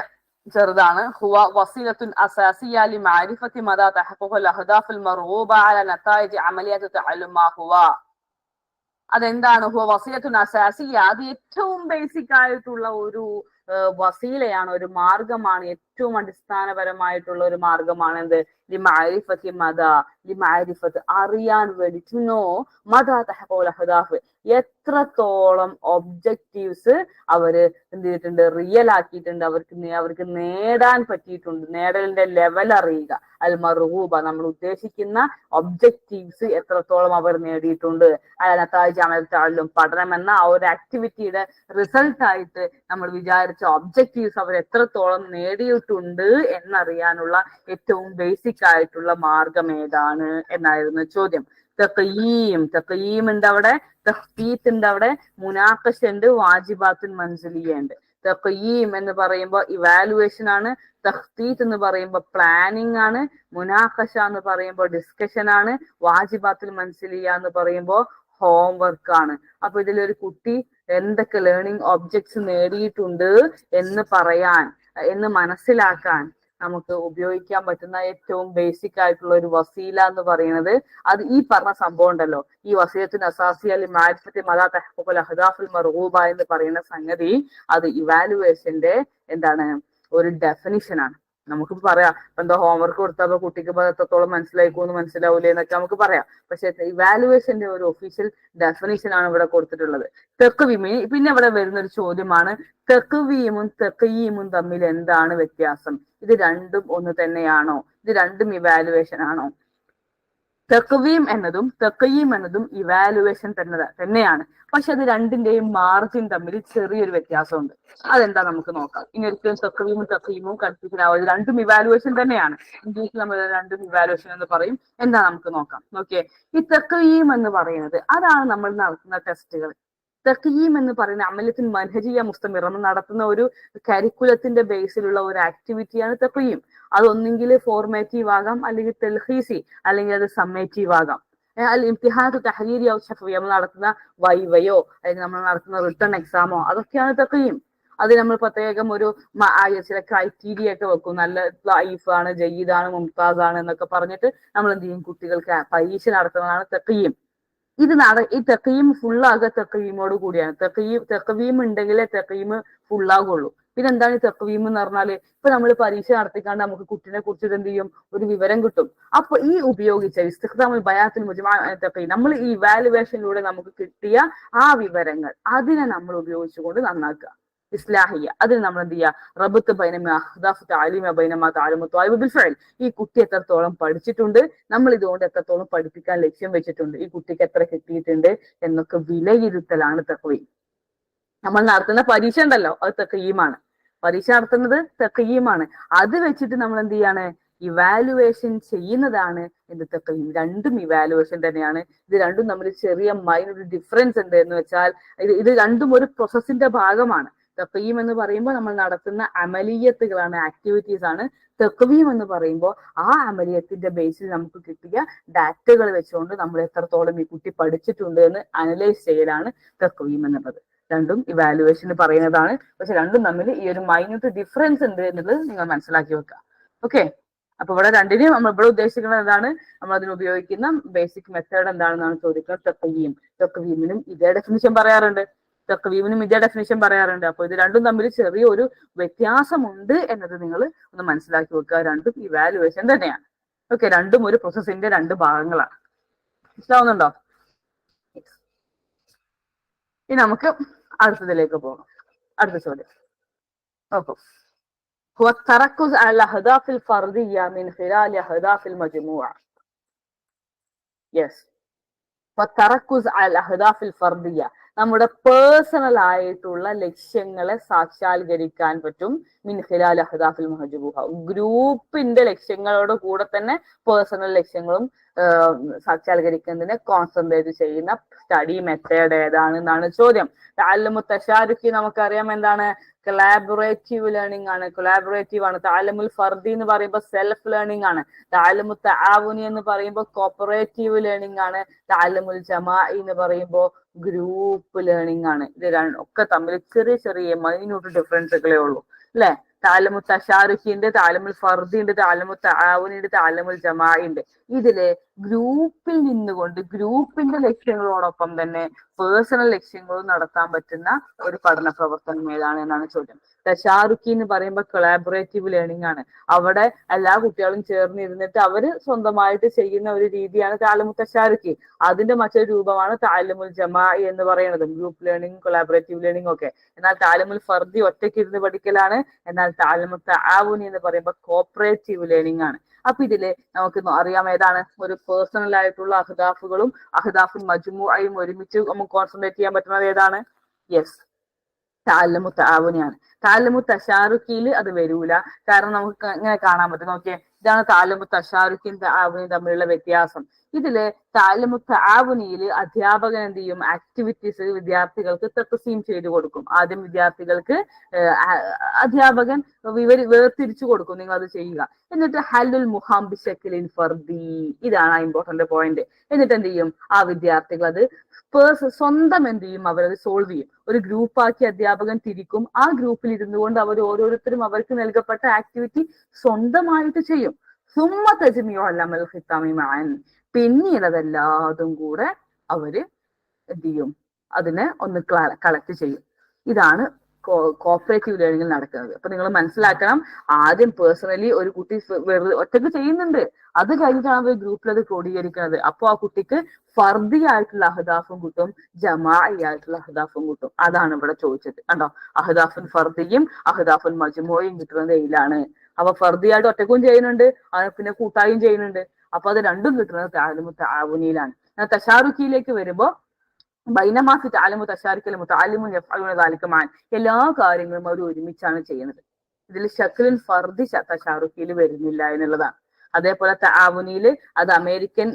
ചെറുതാണ്. ഹുവ വസീലത്തുൻ അസാസിയ ലിമഅരിഫത്തി മദാ തഹഖഖുൽ അഹ്ദാഫുൽ മർഗൂബ അലാ നതായിജ് അമലിയാത്ത് തഅല്ലുമ ഹുവ. അതെന്താണ്? ഹുവ വസീലത്തുൻ അസാസിയ, അത് ഏറ്റവും ബേസിക് ആയിട്ടുള്ള ഒരു വസീലയാണ്, ഒരു മാർഗമാണ്, ഏറ്റവും അടിസ്ഥാനപരമായിട്ടുള്ള ഒരു മാർഗമാണ്. എന്ത്? ലിമഅരിഫത്തി മദാ, ലിമഅരിഫത്ത് അറിയാൻ വേണ്ടി, ടു നോ മദാ തഹഖഖുൽ അഹ്ദാഫ്, എത്രത്തോളം ഒബ്ജക്റ്റീവ്സ് അവര് എന്ത് ചെയ്തിട്ടുണ്ട്, റിയൽ ആക്കിയിട്ടുണ്ട്, അവർക്ക് നേടാൻ പറ്റിയിട്ടുണ്ട്, നേടലിന്റെ ലെവൽ അറിയുക. അൽ മർഗൂബ, നമ്മൾ ഉദ്ദേശിക്കുന്ന ഒബ്ജക്റ്റീവ്സ് എത്രത്തോളം അവർ നേടിയിട്ടുണ്ട്. പഠനം എന്ന ആ ഒരു ആക്ടിവിറ്റിയുടെ റിസൾട്ട് ആയിട്ട് നമ്മൾ വിചാരിച്ച ഒബ്ജക്റ്റീവ്സ് അവർ എത്രത്തോളം നേടിയിട്ടുണ്ട് എന്നറിയാനുള്ള ഏറ്റവും ബേസിക് ആയിട്ടുള്ള മാർഗം ഏതാണ് എന്നായിരുന്നു ചോദ്യം. തഖയീം ഉണ്ട് അവിടെ, തഖ്തീത്ത് ഉണ്ട് അവിടെ, മുനാഖശ ഉണ്ട്, വാജിബാത്തുൽ മൻസിലിയ ഉണ്ട്. തഖയീം എന്ന് പറയുമ്പോൾ ഇവാലുവേഷൻ ആണ്, തഖ്തീത്ത് എന്ന് പറയുമ്പോൾ പ്ലാനിങ് ആണ്, മുനാഖശ എന്ന് പറയുമ്പോൾ ഡിസ്കഷൻ ആണ്, വാജിബാത്തുൽ മൻസിലിയ എന്ന് പറയുമ്പോൾ ഹോംവർക്ക് ആണ്. അപ്പൊ ഇതിലൊരു കുട്ടി എന്തൊക്കെ ലേണിംഗ് ഒബ്ജക്ട്സ് നേടിയിട്ടുണ്ട് എന്ന് മനസ്സിലാക്കാൻ നമുക്ക് ഉപയോഗിക്കാൻ പറ്റുന്ന ഏറ്റവും ബേസിക് ആയിട്ടുള്ള ഒരു വസീല എന്ന് പറയുന്നത്, അത് ഈ പറഞ്ഞ സംഭവം ഉണ്ടല്ലോ, ഈ വസീലത്തുൽ അസാസിയ ലിമഅരിഫത്തി മദാ തഹഖഖുൽ അഹ്ദാഫുൽ മർഗൂബ എന്ന് പറയുന്ന സംഗതി, അത് ഇവാലുവേഷന്റെ എന്താണ്, ഒരു ഡെഫിനിഷൻ ആണ്. നമുക്ക് പറയാം, എന്താ ഹോംവർക്ക് കൊടുത്തപ്പോ കുട്ടിക്ക് എത്രത്തോളം മനസ്സിലാവൂലേ എന്നൊക്കെ നമുക്ക് പറയാം. പക്ഷെ ഇവാലുവേഷന്റെ ഒരു ഒഫീഷ്യൽ ഡെഫിനിഷൻ ആണ് ഇവിടെ കൊടുത്തിട്ടുള്ളത്. തെക്കുവീമ്, പിന്നെ ഇവിടെ വരുന്ന ഒരു ചോദ്യമാണ്, തെക്കുവീമും തെക്കയീമും തമ്മിൽ എന്താണ് വ്യത്യാസം? ഇത് രണ്ടും ഒന്ന് തന്നെയാണോ? ഇത് രണ്ടും ഇവാലുവേഷൻ ആണോ? തെക്കുവീം എന്നതും തെക്കയീം എന്നതും ഇവാലുവേഷൻ തന്നെയാണ്. പക്ഷെ അത് രണ്ടിന്റെയും മാർജിൻ തമ്മിൽ ചെറിയൊരു വ്യത്യാസമുണ്ട്. അതെന്താ നമുക്ക് നോക്കാം. ഇനി ഒരിക്കലും തെക്കുവീമും തെക്കയീമും കൺഫ്യൂഷൻ ആവുന്നത്, രണ്ടും ഇവാലുവേഷൻ തന്നെയാണ്. ഇംഗ്ലീഷിൽ നമ്മൾ രണ്ടും ഇവാലുവേഷൻ എന്ന് പറയും. എന്താ നമുക്ക് നോക്കാം. ഓക്കെ, ഈ തെക്കയീം എന്ന് പറയുന്നത് അതാണ് നമ്മൾ നടത്തുന്ന ടെസ്റ്റുകൾ. തഖയീം എന്ന് പറയുന്ന അമലത്തിൻ മൻഹജിയ മുസ്തമിർ, നമ്മൾ നടത്തുന്ന ഒരു കരിക്കുലത്തിന്റെ ബേസിലുള്ള ഒരു ആക്ടിവിറ്റിയാണ് തഖയീം. അതൊന്നെങ്കിൽ ഫോർമേറ്റീവ് ആകാം, അല്ലെങ്കിൽ തെൽഹീസി, അല്ലെങ്കിൽ അത് സമ്മേറ്റീവ് ആകാം. അൽ ഇംതിഹാനു തഹരീരി ഔ ശഫവി, നമ്മൾ നടത്തുന്ന വൈവയോ അല്ലെങ്കിൽ നമ്മൾ നടത്തുന്ന റിട്ടേൺ എക്സാമോ, അതൊക്കെയാണ് തഖയീം. അത് നമ്മൾ പ്രത്യേകം ഒരു ചില ക്രൈറ്റീരിയ ഒക്കെ വെക്കും. നല്ല ലൈഫാണ്, ജയ്യിദാണ്, മുംതാസ് ആണ് എന്നൊക്കെ പറഞ്ഞിട്ട് നമ്മൾ എന്ത് ചെയ്യും, കുട്ടികൾക്ക് പരീക്ഷ നടത്തുന്നതാണ് തഖയീം. ഈ തെക്കീം ഫുള്ളാകുക തെക്കീമോട് കൂടിയാണ്. തെക്കവീം ഉണ്ടെങ്കിലേ തെക്കീം ഫുള്ളാകുള്ളൂ. പിന്നെ എന്താണ് ഈ തെക്കവീം എന്ന് പറഞ്ഞാല്, ഇപ്പൊ നമ്മൾ പരീക്ഷ നടത്തിക്കാണ്ട് നമുക്ക് കുട്ടിനെ കുറിച്ച് എന്ത് ചെയ്യും, ഒരു വിവരം കിട്ടും. അപ്പൊ ഈ ഉപയോഗിച്ച ഇസ്തിഖ്ദാമുൽ ബയാത്തുൽ മുജ്മഅ തഖയീം, നമ്മൾ ഈ ഇവാലുവേഷനിലൂടെ നമുക്ക് കിട്ടിയ ആ വിവരങ്ങൾ, അതിനെ നമ്മൾ ഉപയോഗിച്ചുകൊണ്ട് നന്നാക്കുക. ഇസ്ലാഹിയ. അതിൽ നമ്മൾ എന്ത് ചെയ്യുക, റബത്ത് ബൈന അഹ്ദാഫ് തഅലീമ ബൈന മാ തഅലമു ത്വാലിബു ബിൽ ഫഅൽ. ഈ കുട്ടി എത്രത്തോളം പഠിച്ചിട്ടുണ്ട്, നമ്മൾ ഇതുകൊണ്ട് എത്രത്തോളം പഠിപ്പിക്കാൻ ലക്ഷ്യം വെച്ചിട്ടുണ്ട്, ഈ കുട്ടിക്ക് എത്ര കിട്ടിയിട്ടുണ്ട് എന്നൊക്കെ വിലയിരുത്തലാണ് തഖ്വീം. നമ്മൾ നടത്തുന്ന പരീക്ഷ ഉണ്ടല്ലോ, അത് തഖ്വീമാണ്. പരീക്ഷ നടത്തുന്നത് തഖ്വീമാണ്. അത് വെച്ചിട്ട് നമ്മൾ എന്ത് ചെയ്യാണ്, ഇവാലുവേഷൻ ചെയ്യുന്നതാണ് എന്ത് തഖ്വീം. രണ്ടും ഇവാലുവേഷൻ തന്നെയാണ്. ഇത് രണ്ടും തമ്മിൽ ചെറിയ മൈനൊരു ഡിഫറൻസ് ഉണ്ട് എന്ന് വെച്ചാൽ ഇത് രണ്ടും ഒരു പ്രോസസ്സിന്റെ ഭാഗമാണ്. തഖ്വീം എന്ന് പറയുമ്പോൾ നമ്മൾ നടത്തുന്ന അമലിയത്തുകളാണ്, ആക്ടിവിറ്റീസ് ആണ്. തഖ്വീം എന്ന് പറയുമ്പോൾ ആ അമലിയത്തിന്റെ ബേസിൽ നമുക്ക് കിട്ടിയ ഡാറ്റകൾ വെച്ചുകൊണ്ട് നമ്മൾ എത്രത്തോളം ഈ കുട്ടി പഠിച്ചിട്ടുണ്ട് എന്ന് അനലൈസ് ചെയ്യലാണ് തഖ്വീം എന്നുള്ളത്. രണ്ടും ഇവാലുവേഷന് പറയുന്നതാണ്. പക്ഷെ രണ്ടും തമ്മിൽ ഈ ഒരു മൈന്യൂട്ട് ഡിഫറൻസ് ഉണ്ട് എന്നുള്ളത് നിങ്ങൾ മനസ്സിലാക്കി വെക്കുക. ഓക്കെ, അപ്പൊ ഇവിടെ രണ്ടിനെയും നമ്മൾ ഇവിടെ ഉദ്ദേശിക്കുന്നത് എന്താണ്, നമ്മൾ അതിന് ഉപയോഗിക്കുന്ന ബേസിക് മെത്തേഡ് എന്താണെന്നാണ് ചോദിക്കുന്നത്. തഖ്വീം, തഖ്വീമിനും ഇതേ ഡെഫിനിഷൻ പറയാറുണ്ട്, തഖ്വീമിനും ഇതേ ഡെഫിനിഷൻ പറയാറുണ്ട്. അപ്പൊ ഇത് രണ്ടും തമ്മിൽ ചെറിയൊരു വ്യത്യാസമുണ്ട് എന്നത് നിങ്ങൾ ഒന്ന് മനസ്സിലാക്കി വെക്കുക. രണ്ടും ഇവാലുവേഷൻ തന്നെയാണ്. ഓക്കെ, രണ്ടും ഒരു പ്രോസസ്സിന്റെ രണ്ട് ഭാഗങ്ങളാണ്. മനസ്സിലാവുന്നുണ്ടോ? ഇനി നമുക്ക് അടുത്തതിലേക്ക് പോകാം. അടുത്ത ചോദ്യം നോക്കൂ. هو التركز على الأهداف الفردية من خلال أهداف المجموعة. Yes. والتركز على الأهداف الفردية. നമ്മുടെ പേഴ്സണൽ ആയിട്ടുള്ള ലക്ഷ്യങ്ങളെ സാക്ഷാത്കരിക്കാൻ പറ്റും മിൻ ഖിലാൽ അഹ്ദാഫിൽ മജ്മൂഅ. ഗ്രൂപ്പിന്റെ ലക്ഷ്യങ്ങളോട് കൂടെ തന്നെ പേഴ്സണൽ ലക്ഷ്യങ്ങളും സാക്ഷാത്കരിക്കുന്നതിനെ കോൺസെൻട്രേറ്റ് ചെയ്യുന്ന സ്റ്റഡി മെത്തേഡ് ഏതാണെന്നാണ് ചോദ്യം. തഅല്ലുമു തശാരുക്കി നമുക്കറിയാം എന്താണ്, കൊളാബറേറ്റീവ് ലേണിംഗ് ആണ്, കൊളാബറേറ്റീവ് ആണ്. തഅല്ലുമുൽ ഫർദി എന്ന് പറയുമ്പോൾ സെൽഫ് ലേണിംഗ് ആണ്. തഅല്ലുമു തആവുനി എന്ന് പറയുമ്പോൾ കോപ്പറേറ്റീവ് ലേണിംഗ് ആണ്. തഅല്ലുമുൽ ജമാഇ എന്ന് പറയുമ്പോൾ ഗ്രൂപ്പ് ലേണിംഗ് ആണ്. ഇത് ഒക്കെ തമ്മിൽ ചെറിയ ചെറിയ മൈന്യൂട്ട് ഡിഫറൻസുകളേ ഉള്ളൂ അല്ലെ. തഅല്ലുമു തശാരുഖിന്റെ, തഅല്ലുമുൽ ഫർദി ഉണ്ട്, തഅല്ലുമു തആവുനി ഉണ്ട്, തഅല്ലുമുൽ ജമാഇ ഉണ്ട്. ഇതില് ഗ്രൂപ്പിൽ നിന്നുകൊണ്ട് ഗ്രൂപ്പിന്റെ ലക്ഷ്യങ്ങളോടൊപ്പം തന്നെ പേഴ്സണൽ ലക്ഷ്യങ്ങളും നടത്താൻ പറ്റുന്ന ഒരു പഠന പ്രവർത്തനം ഏതാണ് എന്നാണ് ചോദ്യം. തശാറുഖി എന്ന് പറയുമ്പോൾ കൊളാബറേറ്റീവ് ലേണിംഗ് ആണ്. അവിടെ എല്ലാ കുട്ടികളും ചേർന്നിരുന്നിട്ട് അവര് സ്വന്തമായിട്ട് ചെയ്യുന്ന ഒരു രീതിയാണ് തഅല്ലുമു തശാറുഖി. അതിന്റെ മറ്റൊരു രൂപമാണ് തഅല്ലുമുൽ ജമാഇ എന്ന് പറയുന്നത്, ഗ്രൂപ്പ് ലേണിംഗ്, കൊളാബറേറ്റീവ് ലേണിംഗ് ഒക്കെ. എന്നാൽ തഅല്ലുമുൽ ഫർദി ഒറ്റയ്ക്ക് ഇരുന്ന് പഠിക്കലാണ്. എന്നാൽ തഅല്ലുമു തആവുനി എന്ന് പറയുമ്പോൾ കോപ്പറേറ്റീവ് ലേണിംഗ് ആണ്. അപ്പൊ ഇതില് നമുക്ക് അറിയാം ഏതാണ് ഒരു പേഴ്സണൽ ആയിട്ടുള്ള അഹ്ദാഫുകളും അഹ്ദാഫുൽ മജ്മൂഅയും ഒരുമിച്ച് നമുക്ക് കോൺസെൻട്രേറ്റ് ചെയ്യാൻ പറ്റുന്നത് ഏതാണ്? യെസ്, തഅല്ലുമു തആവുനിയാണ്. തഅല്ലുമു തശാറുഖിയിൽ അത് വരൂല. കാരണം നമുക്ക് ഇങ്ങനെ കാണാൻ പറ്റും. നോക്കിയേ, ഇതാണ് തഅല്ലുമു തശാറുഖിയും തആവുനിയും തമ്മിലുള്ള വ്യത്യാസം. ഇതില് തഅല്ലുമു തആവുനിയിൽ അധ്യാപകൻ എന്ത് ചെയ്യും, ആക്ടിവിറ്റീസ് വിദ്യാർത്ഥികൾക്ക് തഖ്സീം ചെയ്തു കൊടുക്കും. ആദ്യം വിദ്യാർത്ഥികൾക്ക് അധ്യാപകൻ വേർതിരിച്ചു കൊടുക്കും, നിങ്ങൾ അത് ചെയ്യുക. എന്നിട്ട് ഹല്ലുൽ മുഹാം ബിശക്ലിൻ ഫർദി, ഇതാണ് ഇമ്പോർട്ടന്റ് പോയിന്റ്. എന്നിട്ട് എന്ത് ചെയ്യും, ആ വിദ്യാർത്ഥികൾ അത് സ്വന്തം എന്ത് ചെയ്യും, അവരത് സോൾവ് ചെയ്യും. ഒരു ഗ്രൂപ്പാക്കി അധ്യാപകൻ തിരിക്കും. ആ ഗ്രൂപ്പിൽ ഇരുന്നു കൊണ്ട് അവർ ഓരോരുത്തരും അവർക്ക് നൽകപ്പെട്ട ആക്ടിവിറ്റി സ്വന്തമായിട്ട് ചെയ്യും. സുമ്മ തജ്മിഉ അൽ ഖിത്താമി മഅൻ, പിന്നീട് അതെല്ലാതും കൂടെ അവര് എന്ത് ചെയ്യും, അതിനെ ഒന്ന് കളക്ട് ചെയ്യും. ഇതാണ് കോപ്പറേറ്റീവ് ലേണിംഗിൽ നടക്കുന്നത്. അപ്പൊ നിങ്ങൾ മനസ്സിലാക്കണം, ആദ്യം പേഴ്സണലി ഒരു കുട്ടി ഒറ്റക്ക് ചെയ്യുന്നുണ്ട്, അത് കഴിഞ്ഞിട്ടാണ് അവർ ഗ്രൂപ്പിൽ അത് ക്രോഡീകരിക്കുന്നത്. അപ്പോൾ ആ കുട്ടിക്ക് ഫർദി ആയിട്ടുള്ള അഹ്ദാഫും കിട്ടും, ജമാഇ ആയിട്ടുള്ള അഹ്ദാഫും കിട്ടും. അതാണ് ഇവിടെ ചോദിച്ചത്. കണ്ടോ, അഹ്ദാഫുൻ ഫർദിയും അഹ്ദാഫുൻ മജ്മൂഇയും കിട്ടുന്നത് ഇതിലാണ്. അപ്പൊ ഫർദിയായിട്ട് ഒറ്റക്കും ചെയ്യുന്നുണ്ട്, പിന്നെ കൂട്ടായും ചെയ്യുന്നുണ്ട്. അപ്പൊ അത് രണ്ടും കിട്ടുന്നത് തഅല്ലുമു തആവുനിയിലാണ്. തശാറുഖിയിലേക്ക് വരുമ്പോ ബൈനമാസി തഅല്ലുമു തശാറുഖിൽ മുതഅല്ലിമുൻ യഫ്അലുന ദാലിക മഅൻ, എല്ലാ കാര്യങ്ങളും അവർ ഒരുമിച്ചാണ് ചെയ്യുന്നത്. ഇതിൽ ശക്ലുൽ ഫർദി തശാറുഖിയിൽ വരുന്നില്ല എന്നുള്ളതാണ്. അതേപോലെ തആവുനിയിൽ അത് അമേരിക്കൻ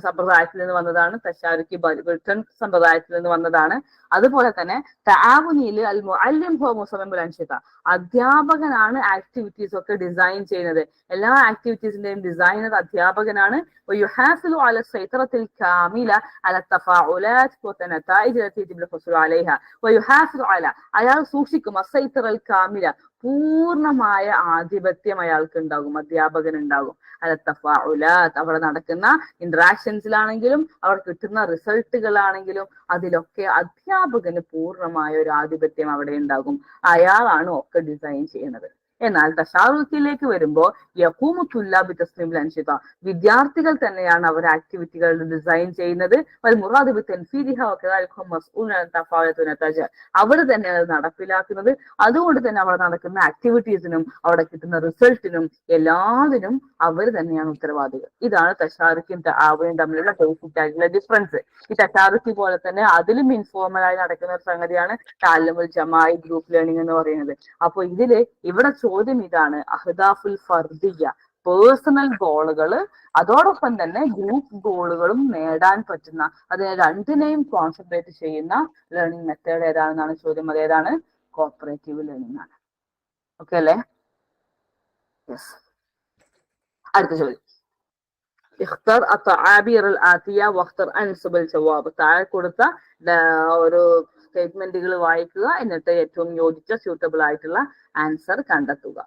സമ്പ്രദായത്തിൽ നിന്ന് വന്നതാണ്, തശാറുഖി ബ്രിട്ടൻ സമ്പ്രദായത്തിൽ നിന്ന് വന്നതാണ്. അതുപോലെ തന്നെ തആവുനിയിൽ അൽ മുഅല്ലിം ഹുവ മുസമ്മിമുൽ അൻഷിത, അധ്യാപകനാണ് ആക്ടിവിറ്റീസ് ഒക്കെ ഡിസൈൻ ചെയ്യുന്നത്. എല്ലാ ആക്ടിവിറ്റീസിന്റെയും ഡിസൈനർ അധ്യാപകനാണ്. വയുഹാഫിളു അല സൈതറത്തിൽ കാമില അല തഫാഉലാത് വനതായിജ് ലത്തി യജിബു അൽ-ഹുസൂൽ അലൈഹ. വയുഹാഫിളു അല, അയാൾ സൂക്ഷിക്കും, അസൈതറൽ കാമില, പൂർണ്ണമായ ആധിപത്യം അയാൾക്ക് ഉണ്ടാകും, അധ്യാപകൻ ഉണ്ടാകും. അല തഫാഉലാത്, അവിടെ നടക്കുന്ന ഇന്ററാക്ഷൻസിലാണെങ്കിലും അവർ കിട്ടുന്ന റിസൾട്ടുകളാണെങ്കിലും അതിലൊക്കെ അധ്യാപകന് പൂർണ്ണമായ ഒരു ആധിപത്യം അവിടെ ഉണ്ടാകും. അയാളാണ് ഒക്കെ ഡിസൈൻ ചെയ്യുന്നത്. എന്നാൽ തശാറുക്കിലേക്ക് വരുമ്പോൾ യഖൂമു തുല്ലാബി തസ്ലീമിൽ അൻഷിത, വിദ്യാർത്ഥികൾ തന്നെയാണ് അവർ ആക്ടിവിറ്റികൾ ഡിസൈൻ ചെയ്യുന്നത്. മുറാദ് ബി തൻഫീദിഹ വകദാലിക ഹും മസ്ഊലൂന അൻ തഫാഉലതി നതജ, അവർ തന്നെ അത് നടപ്പിലാക്കുന്നത്. അതുകൊണ്ട് തന്നെ അവിടെ നടക്കുന്ന ആക്ടിവിറ്റീസിനും അവിടെ കിട്ടുന്ന റിസൾട്ടിനും എല്ലാത്തിനും അവർ തന്നെയാണ് ഉത്തരവാദികൾ. ഇതാണ് തശാറുക്കും തആവുനും തമ്മിലുള്ള ബേസിക് ആയിട്ടുള്ള ഡിഫറൻസ്. ഈ തശാറുക്കി പോലെ തന്നെ അതിലും ഇൻഫോർമൽ ആയി നടക്കുന്ന ഒരു സംഗതിയാണ് തഅല്ലുമുൽ ജമാഇ, ഗ്രൂപ്പ് ലേണിംഗ് എന്ന് പറയുന്നത്. അപ്പൊ ഇവിടെ ചോദ്യം ഇതാണ്, അഹ്ദാഫുൽ ഫർദിയ, പേഴ്സണൽ ഗോളുകൾ, അതോടൊപ്പം തന്നെ ഗ്രൂപ്പ് ഗോളുകളും നേടാൻ പറ്റുന്ന, അതിനെ രണ്ടിനെയും കോൺസെൻട്രേറ്റ് ചെയ്യുന്ന ലേണിംഗ് മെത്തേഡ് ഏതാണെന്നാണ് ചോദ്യം. അത് ഏതാണ്? കോപ്പറേറ്റീവ് ലേണിംഗ് ആണ്. ഓക്കെ അല്ലേ? യെസ്. അടുത്ത ചോദ്യം, ഇഖ്തർ അത്തആബീറുൽ ആതിയ വഖ്തർ അൻസബൽ ജവാബ്. താഴെ കൊടുത്ത ഒരു സ്റ്റേറ്റ്മെന്റുകൾ വായിക്കുക, എന്നിട്ട് ഏറ്റവും യോജിച്ച സ്യൂട്ടബിൾ ആയിട്ടുള്ള ആൻസർ കണ്ടെത്തുക.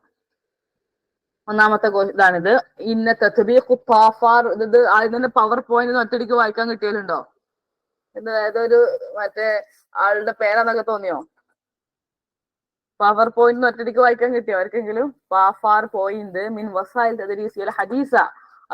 ഒന്നാമത്തെ ഇതാണിത്. ഇന്ന തത്ബീഖു ത്വാഫാർ, ഇത് ആദ്യം തന്നെ പവർ പോയിന്റ് ഒറ്റടിക്ക് വായിക്കാൻ കിട്ടിയാലുണ്ടോ? ഇത് ഏതൊരു മറ്റേ ആളുടെ പേരാന്നൊക്കെ തോന്നിയോ? പവർ പോയിന്റ് ഒറ്റടിക്ക് വായിക്കാൻ കിട്ടിയോ ആർക്കെങ്കിലും? പാഫാർ പോയിന്റ് മീൻ വസായിൽ തദ്രീസിൽ ഹദീസ,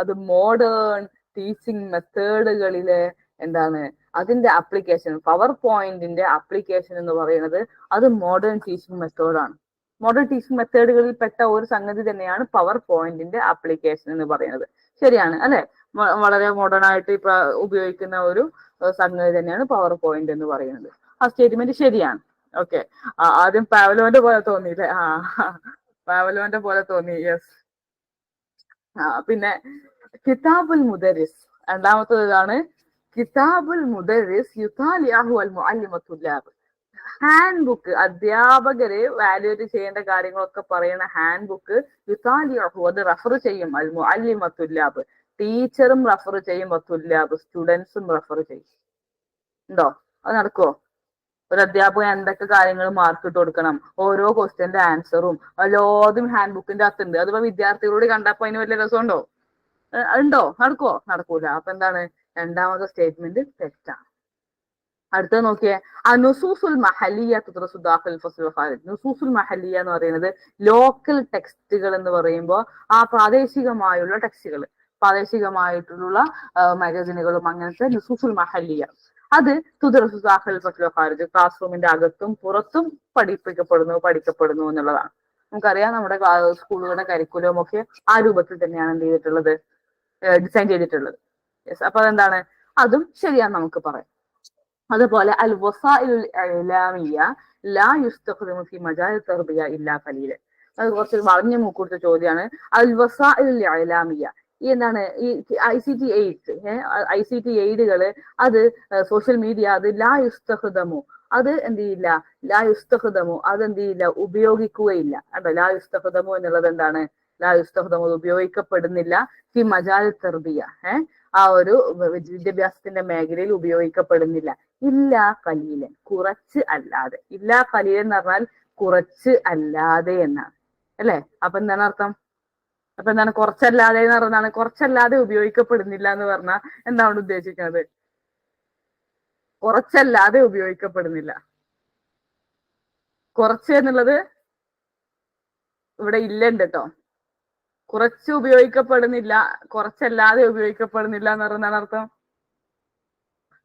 അത് മോഡേൺ ടീച്ചിങ് മെത്തേഡുകളിലെ എന്താണ് അതിന്റെ ആപ്ലിക്കേഷൻ. പവർ പോയിന്റിന്റെ ആപ്ലിക്കേഷൻ എന്ന് പറയുന്നത് അത് മോഡേൺ ടീച്ചിങ് മെത്തേഡാണ്. മോഡേൺ ടീച്ചിങ് മെത്തേഡുകളിൽ പെട്ട ഒരു സംഗതി തന്നെയാണ് പവർ പോയിന്റിന്റെ ആപ്ലിക്കേഷൻ എന്ന് പറയുന്നത്. ശരിയാണ് അല്ലെ? വളരെ മോഡേൺ ആയിട്ട് ഇപ്പൊ ഉപയോഗിക്കുന്ന ഒരു സംഗതി തന്നെയാണ് പവർ പോയിന്റ് എന്ന് പറയുന്നത്. ആ സ്റ്റേറ്റ്മെന്റ് ശരിയാണ്. ഓക്കെ, ആദ്യം പാവലോന്റെ പോലെ തോന്നിയില്ലേ? പാവലോന്റെ പോലെ തോന്നി. യെസ്. പിന്നെ കിതാബുൽ മുദരിസ്, രണ്ടാമത്തത് ഇതാണ്. കിതാബുൽ മുദരിസ് യുതാലിഅഹു അൽ മുഅല്ലിമു തുല്ലാബ്, ഹാൻഡ് ബുക്ക്, അധ്യാപകര് വാല്യൂറ്റ് ചെയ്യേണ്ട കാര്യങ്ങളൊക്കെ പറയുന്ന ഹാൻഡ് ബുക്ക് യുതാലിഅഹു, അത് റഫർ ചെയ്യും. അൽ മുഅല്ലിമു തുല്ലാബ്, ടീച്ചറും റഫർ ചെയ്യും. തുല്ലാബ്, സ്റ്റുഡൻസും റഫർ ചെയ്യും. ഉണ്ടോ? അത് നടക്കുവോ? ഒരു അധ്യാപകൻ എന്തൊക്കെ കാര്യങ്ങൾ മാർക്ക് ഇട്ട് കൊടുക്കണം, ഓരോ ക്വസ്റ്റ്യന്റെ ആൻസറും എല്ലാതും ഹാൻഡ് ബുക്കിന്റെ അകത്തുണ്ട്. അതിപ്പോ വിദ്യാർത്ഥികളോട് കണ്ടപ്പോ അതിന് വലിയ രസമുണ്ടോ? ഉണ്ടോ? നടക്കുവോ? നടക്കൂല. അപ്പൊ എന്താണ്? രണ്ടാമത്തെ സ്റ്റേറ്റ്മെന്റ് തെറ്റാണ്. അടുത്തത് നോക്കിയേ, നുസൂസുൽ മഹലിയ തുദ്റസു ദാഖിൽ ഫസ്ൽ ഖാരിജ്. നുസൂസുൽ മഹലിയ എന്ന് പറയുന്നത് ലോക്കൽ ടെക്സ്റ്റുകൾ എന്ന് പറയുമ്പോൾ ആ പ്രാദേശികമായുള്ള ടെക്സ്റ്റുകൾ, പ്രാദേശികമായിട്ടുള്ള മാഗസിനുകളും അങ്ങനത്തെ നുസൂസുൽ മഹലിയ, അത് തുദ്റസു ദാഖിൽ ഫസ്ൽ ഖാരിജ്, ക്ലാസ് റൂമിന്റെ അകത്തും പുറത്തും പഠിക്കപ്പെടുന്നു എന്നുള്ളതാണ്. നമുക്കറിയാം നമ്മുടെ സ്കൂളുകളുടെ കരിക്കുലവും ഒക്കെ ആ രൂപത്തിൽ തന്നെയാണ് എന്ത് ചെയ്തിട്ടുള്ളത്, ഡിസൈൻ ചെയ്തിട്ടുള്ളത്. യെസ്. അപ്പൊ അതെന്താണ്? അതും ശരിയാന്ന് നമുക്ക് പറയാം. അതുപോലെ അൽ വസായിലുൽ ഇഅ്ലാമിയ്യ ലാ യുസ്തഖ്ദമു ഫി മജാലിൽ തർബിയ ഇല്ലാ ഖലീലൻ. അത് കുറച്ച് വളഞ്ഞു മൂക്കൂടുത്ത ചോദ്യമാണ്. അൽ വസായിലുൽ ഇഅ്ലാമിയ്യ, ഈ എന്താണ് ഈ ICT എയ്ഡുകള്, അത് സോഷ്യൽ മീഡിയ, അത് ലാ യുസ്തഖ്ദമു, അത് എന്ത് ചെയ്യില്ല, ലാ യുസ്തഖ്ദമു, അത് എന്ത് ചെയ്യില്ല, ഉപയോഗിക്കുകയില്ല. അല്ല, ലാ യുസ്തഖ്ദമു എന്നുള്ളത് എന്താണ്? ലാ യുസ്തഖ്ദമു, ഉപയോഗിക്കപ്പെടുന്നില്ല. ഫി മജാലിൽ തർബിയ, ആ ഒരു വിദ്യാഭ്യാസത്തിന്റെ മേഖലയിൽ ഉപയോഗിക്കപ്പെടുന്നില്ല. ഇല്ലാ ഖലീലൻ, കുറച്ച് അല്ലാതെ. ഇല്ലാ ഖലീലൻ എന്ന് പറഞ്ഞാൽ കുറച്ച് അല്ലാതെ എന്നാണ് അല്ലെ? അപ്പൊ എന്താണ് അർത്ഥം? അപ്പൊ എന്താണ് കുറച്ചല്ലാതെ എന്ന് പറഞ്ഞാണ്? കുറച്ചല്ലാതെ ഉപയോഗിക്കപ്പെടുന്നില്ല എന്ന് പറഞ്ഞാൽ എന്താണ് ഉദ്ദേശിക്കുന്നത്? കുറച്ചല്ലാതെ ഉപയോഗിക്കപ്പെടുന്നില്ല. കുറച്ച് എന്നുള്ളത് ഇവിടെ ഇല്ലുണ്ട് കേട്ടോ. കുറച്ച് ഉപയോഗിക്കപ്പെടുന്നില്ല, കുറച്ചല്ലാതെ ഉപയോഗിക്കപ്പെടുന്നില്ല എന്ന് പറഞ്ഞാൽ അർത്ഥം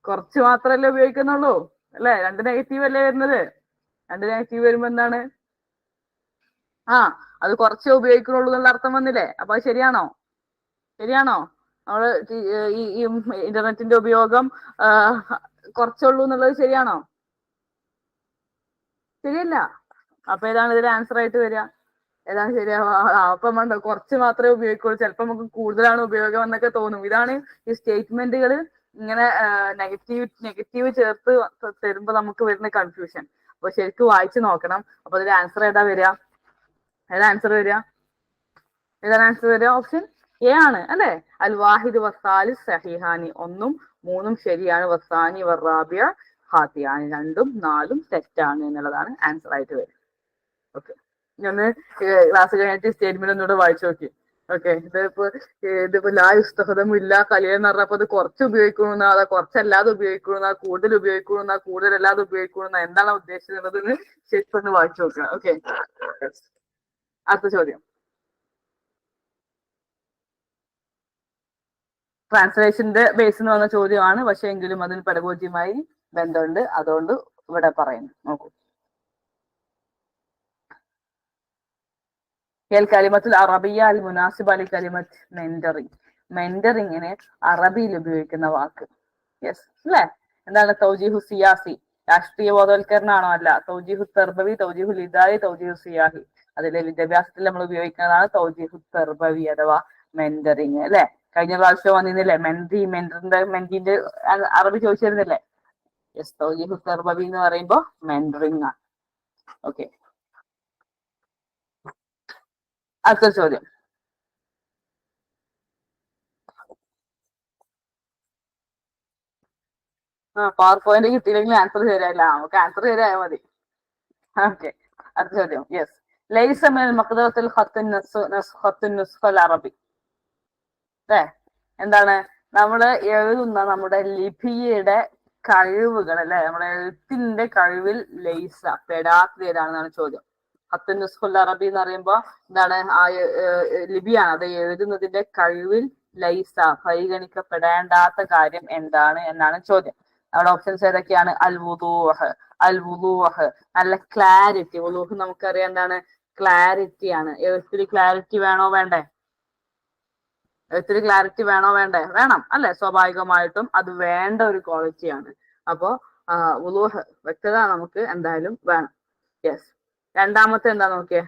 കുറച്ച് മാത്രമല്ലേ ഉപയോഗിക്കുന്നുള്ളൂ അല്ലെ? രണ്ട് നെഗറ്റീവ് അല്ലേ വരുന്നത്? രണ്ട് നെഗറ്റീവ് വരുമ്പോ എന്താണ്? അത് കുറച്ചേ ഉപയോഗിക്കുന്നുള്ളൂ എന്നുള്ള അർത്ഥം വന്നില്ലേ? അപ്പൊ അത് ശരിയാണോ? നമ്മള് ഈ ഇന്റർനെറ്റിന്റെ ഉപയോഗം കുറച്ചുള്ളൂ എന്നുള്ളത് ശരിയാണോ? ശരിയല്ല. അപ്പൊ ഏതാണ് ഇതിന്റെ ആൻസർ ആയിട്ട് വരിക? ഏതാണ് ശരിയാവുക? അപ്പൊ നമ്മൾ കുറച്ച് മാത്രമേ ഉപയോഗിക്കുള്ളൂ, ചിലപ്പോ നമുക്ക് കൂടുതലാണ് ഉപയോഗം എന്നൊക്കെ തോന്നും. ഇതാണ് ഈ സ്റ്റേറ്റ്മെന്റുകൾ ഇങ്ങനെ നെഗറ്റീവ് ചേർത്ത് തരുമ്പോ നമുക്ക് വരുന്ന കൺഫ്യൂഷൻ. അപ്പൊ ശരിക്കും വായിച്ചു നോക്കണം. അപ്പൊ ഇതിന്റെ ആൻസർ ഏതാണ് വരിക? ഏതാണ് ആൻസർ വരിക? ഓപ്ഷൻ എ ആണ് അല്ലെ? അൽ വാഹിദ് വസാലി സഹിഹാനി, 1ഉം 3ഉം ശരിയാണ്. വസാനി വറാബിയ ഖാത്തിയാനി, 2ഉം 4ഉം തെറ്റാണ് എന്നുള്ളതാണ് ആൻസർ ആയിട്ട് വരിക. ഓക്കെ, ഒന്ന് ക്ലാസ് കഴിഞ്ഞിട്ട് സ്റ്റേറ്റ്മെന്റ് ഒന്നുകൂടെ വായിച്ചു നോക്കി. ഓക്കെ, ഇതിപ്പോ ലാ യുസ്തഖ്ദമു ഇല്ലാ ഖലീലൻ എന്ന് പറഞ്ഞപ്പോ അത് കുറച്ച് ഉപയോഗിക്കണമെന്നാ, അതാ കുറച്ചല്ലാതെ ഉപയോഗിക്കണമെന്നാ, കൂടുതൽ ഉപയോഗിക്കണമെന്നാ, കൂടുതലല്ലാതെ ഉപയോഗിക്കണമെന്നാ, എന്താണ് ഉദ്ദേശിക്കുന്നത് ശരിക്കും ഒന്ന് വായിച്ചു നോക്കുക. ഓക്കെ. അടുത്ത ചോദ്യം. ട്രാൻസ്ലേഷന്റെ ബേസിൽ വന്ന ചോദ്യമാണ്, പക്ഷെ എങ്കിലും അതിന് പെഡഗോജിയുമായി ബന്ധമുണ്ട്, അതുകൊണ്ട് ഇവിടെ പറയുന്നു. നോക്കൂ. കലിമത്തുൽ അറബിയ അൽ മുനാസിബ അലി കലിമത്ത് മെന്ററിങ്. മെന്ററിങ്ങിന് അറബിയിൽ ഉപയോഗിക്കുന്ന വാക്ക്. യെസ് അല്ലേ? എന്താണ്? തൗജീഹു സിയാസി, രാഷ്ട്രീയ ബോധവൽക്കരണമാണോ? അല്ല. തൗജീഹു തെർബവി, തൗജീഹു ലിദായി, തൗജീഹു സിയാഹി. അതിലെ വിദ്യാഭ്യാസത്തിൽ നമ്മൾ ഉപയോഗിക്കുന്നതാണ് തൗജീഹു തെർബവി അഥവാ മെന്ററിങ് അല്ലെ? കഴിഞ്ഞ പ്രാവശ്യം വന്നിരുന്നില്ലേ മെന്റിന്റെ അറബി ചോദിച്ചിരുന്നില്ലേ? യെസ്, തൗജീഹു തെർബവി എന്ന് പറയുമ്പോ മെന്ററിങ് ആണ്. ഓക്കെ, അടുത്ത ചോദ്യം. പവർ പോയിന്റ് കിട്ടിയില്ലെങ്കിൽ ആൻസർ ശരിയായില്ല. നമുക്ക് ആൻസർ ശരിയായാൽ മതി. ഓക്കെ, അടുത്ത ചോദ്യം. യെസ്, ലൈസ മിനൽ മഖ്ദറത്തിൽ ഖത്തുൻ നുസ്ഖൽ അറബി. അല്ലേ? എന്താണ്? നമ്മൾ എഴുതുന്ന നമ്മുടെ ലിപിയുടെ കഴിവുകൾ അല്ലെ, നമ്മുടെ എഴുത്തിന്റെ കഴിവിൽ ലൈസ പെടാത്തത് ഏതാണെന്നാണ് ചോദ്യം. ഖത്തുൻ നുസ്ഖുൽ അറബി എന്ന് പറയുമ്പോ എന്താണ്? ആ ലിപിയാണ്, അത് എഴുതുന്നതിന്റെ കഴിവിൽ ലൈസ പരിഗണിക്കപ്പെടേണ്ടാത്ത കാര്യം എന്താണ് എന്നാണ് ചോദ്യം. അവിടെ ഓപ്ഷൻസ് ഏതൊക്കെയാണ്? അൽ വുദൂഹ്, അൽ വുദൂഹ് നല്ല ക്ലാരിറ്റി. വുദൂഹ് നമുക്കറിയാം എന്താണ്? ക്ലാരിറ്റി ആണ്. എഴുത്തിൽ ക്ലാരിറ്റി വേണോ വേണ്ടേ? എഴുത്തിൽ ക്ലാരിറ്റി വേണോ വേണ്ടേ? വേണം അല്ലെ? സ്വാഭാവികമായിട്ടും അത് വേണ്ട ഒരു ക്വാളിറ്റിയാണ്. അപ്പോ വുദൂഹ്, വ്യക്തത നമുക്ക് എന്തായാലും വേണം. യെസ്. രണ്ടാമത്തെ എന്താ നോക്കിയേ?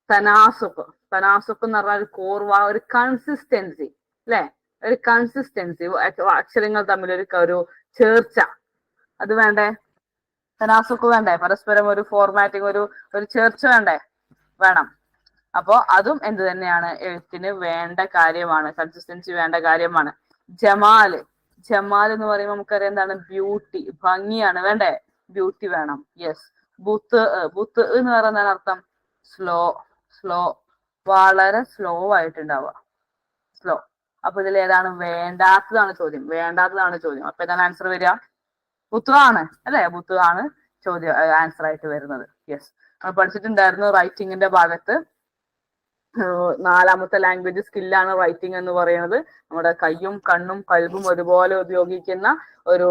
തനാസുഖ്. തനാസുഖ് എന്ന് പറഞ്ഞാൽ ഒരു കോർവ, ഒരു കൺസിസ്റ്റൻസി അല്ലെ? ഒരു കൺസിസ്റ്റൻസി, അക്ഷരങ്ങൾ തമ്മിൽ ഒരു ചേർച്ച, അത് വേണ്ടേ? തനാസുഖ് വേണ്ടേ? പരസ്പരം ഒരു ഫോർമാറ്റിംഗ്, ഒരു ചേർച്ച വേണ്ടേ? വേണം. അപ്പോ അതും എന്ത് തന്നെയാണ്? എഴുത്തിന് വേണ്ട കാര്യമാണ്, കൺസിസ്റ്റൻസി വേണ്ട കാര്യമാണ്. ജമാല്, ജമാൽ എന്ന് പറയുമ്പോൾ നമുക്കറിയാം എന്താണ്? ബ്യൂട്ടി, ഭംഗിയാണ്, വേണ്ടേ? ബ്യൂട്ടി വേണം. യെസ്. ബുത്ത്, ബുത്ത് എന്ന് പറയുന്നതാണ് അർത്ഥം സ്ലോ, സ്ലോ, വളരെ സ്ലോ ആയിട്ടുണ്ടാവുക, സ്ലോ. അപ്പൊ ഇതിൽ ഏതാണ് വേണ്ടാത്തതാണ് ചോദ്യം? വേണ്ടാത്തതാണ് ചോദ്യം. അപ്പൊ ഏതാണ് ആൻസർ വരിക? ബുത്ത് ആണ് അല്ലെ? ബുത്ത് ആണ് ചോദ്യം, ആൻസർ ആയിട്ട് വരുന്നത്. യെസ്, നമ്മൾ പഠിച്ചിട്ടുണ്ടായിരുന്നു റൈറ്റിംഗിന്റെ ഭാഗത്ത്. നാലാമത്തെ ലാംഗ്വേജ് സ്കില്ലാണ് റൈറ്റിംഗ് എന്ന് പറയുന്നത്. നമ്മുടെ കയ്യും കണ്ണും കൽബും ഒരുപോലെ ഉപയോഗിക്കുന്ന ഒരു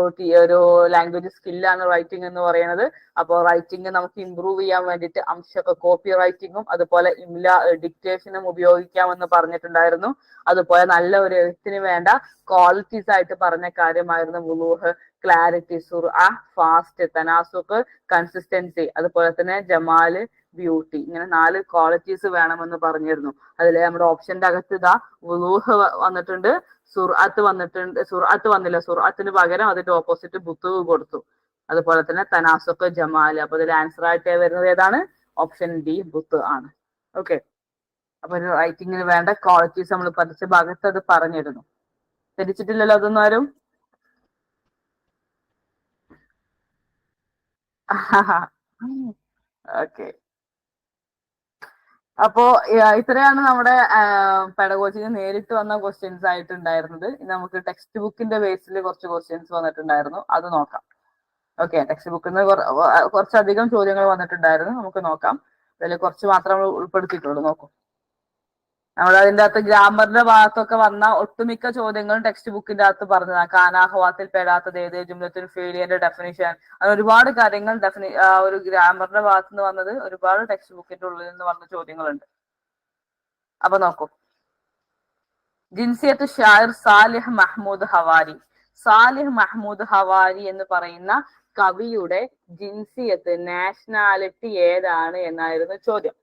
ലാംഗ്വേജ് സ്കില്ലാണ് റൈറ്റിംഗ് എന്ന് പറയുന്നത്. അപ്പോൾ റൈറ്റിംഗ് നമുക്ക് ഇംപ്രൂവ് ചെയ്യാൻ വേണ്ടിയിട്ട് അംശമൊക്കെ കോപ്പി റൈറ്റിംഗും അതുപോലെ ഇംല ഡിക്റ്റേഷനും ഉപയോഗിക്കാമെന്ന് പറഞ്ഞിട്ടുണ്ടായിരുന്നു. അതുപോലെ നല്ല ഒരു എഴുത്തിന് വേണ്ട ക്വാളിറ്റീസ് ആയിട്ട് പറഞ്ഞ കാര്യമായിരുന്നു വുളൂഹ്, ക്ലാരിറ്റി, സുർഅ, ഫാസ്റ്റ്, തനാസുഖ്, കൺസിസ്റ്റൻസി, അതുപോലെ തന്നെ ജമാല്, ബ്യൂട്ടി. ഇങ്ങനെ 4 ക്വാളിറ്റീസ് വേണമെന്ന് പറഞ്ഞിരുന്നു. അതിൽ നമ്മുടെ ഓപ്ഷന്റെ അകത്ത് ഇതാ വുളൂഹ് വന്നിട്ടുണ്ട്, സുർഅത്ത് വന്നിട്ടുണ്ട്. സുർഅത്ത് വന്നില്ല, സുർഅത്തിന് പകരം അതിന്റെ ഓപ്പോസിറ്റ് ബുത്ത് കൊടുത്തു. അതുപോലെ തന്നെ തനാസുഖ്, ജമാല്. അപ്പൊ ഇതിൽ ആൻസർ ആയിട്ട് വരുന്നത് ഏതാണ്? ഓപ്ഷൻ ഡി, ബുത്ത് ആണ്. ഓക്കെ, അപ്പൊ ഒരു റൈറ്റിംഗിന് വേണ്ട ക്വാളിറ്റീസ് നമ്മൾ പഠിച്ച ഭാഗത്ത് അത് പറഞ്ഞിരുന്നു. തിരിച്ചിട്ടില്ലല്ലോ അതൊന്നും ആരും? ഓക്കെ, അപ്പോ ഇത്രയാണ് നമ്മുടെ പെഡഗോജിന് നേരിട്ട് വന്ന ക്വസ്റ്റ്യൻസ് ആയിട്ടുണ്ടായിരുന്നത്. നമുക്ക് ടെക്സ്റ്റ് ബുക്കിന്റെ ബേസിൽ കുറച്ച് ക്വസ്റ്റ്യൻസ് വന്നിട്ടുണ്ടായിരുന്നു, അത് നോക്കാം. ഓക്കെ, ടെക്സ്റ്റ് ബുക്കിൽ നിന്ന് കുറച്ചധികം ചോദ്യങ്ങൾ വന്നിട്ടുണ്ടായിരുന്നു, നമുക്ക് നോക്കാം. അതിൽ കുറച്ച് മാത്രം നമ്മൾ ഉൾപ്പെടുത്തിയിട്ടുള്ളൂ. നോക്കൂ, നമ്മൾ അതിന്റെ അകത്ത് ഗ്രാമറിന്റെ ഭാഗത്തൊക്കെ വന്ന ഒട്ടുമിക്ക ചോദ്യങ്ങളും ടെക്സ്റ്റ് ബുക്കിന്റെ അകത്ത് പറഞ്ഞതാണ്. കാനാഹവാത്തിൽ പെടാത്തത് ഏത്, ജുംലത്തുൽ ഫീലിയന്റെ ഡെഫിനിഷൻ, അങ്ങനെ ഒരുപാട് കാര്യങ്ങൾ ഒരു ഗ്രാമറിന്റെ ഭാഗത്ത് നിന്ന് വന്നത് ഒരുപാട് ടെക്സ്റ്റ് ബുക്കിന്റെ ഉള്ളിൽ നിന്ന് വന്ന ചോദ്യങ്ങളുണ്ട്. അപ്പൊ നോക്കൂ, ജിൻസിയത്ത് ഷായർ സാലിഹ് മഹ്മൂദ് ഹവാരി. സാലിഹ് മഹ്മൂദ് ഹവാരി എന്ന് പറയുന്ന കവിയുടെ ജിൻസിയത്ത്, നാഷണാലിറ്റി ഏതാണ് എന്നായിരുന്നു ചോദ്യം.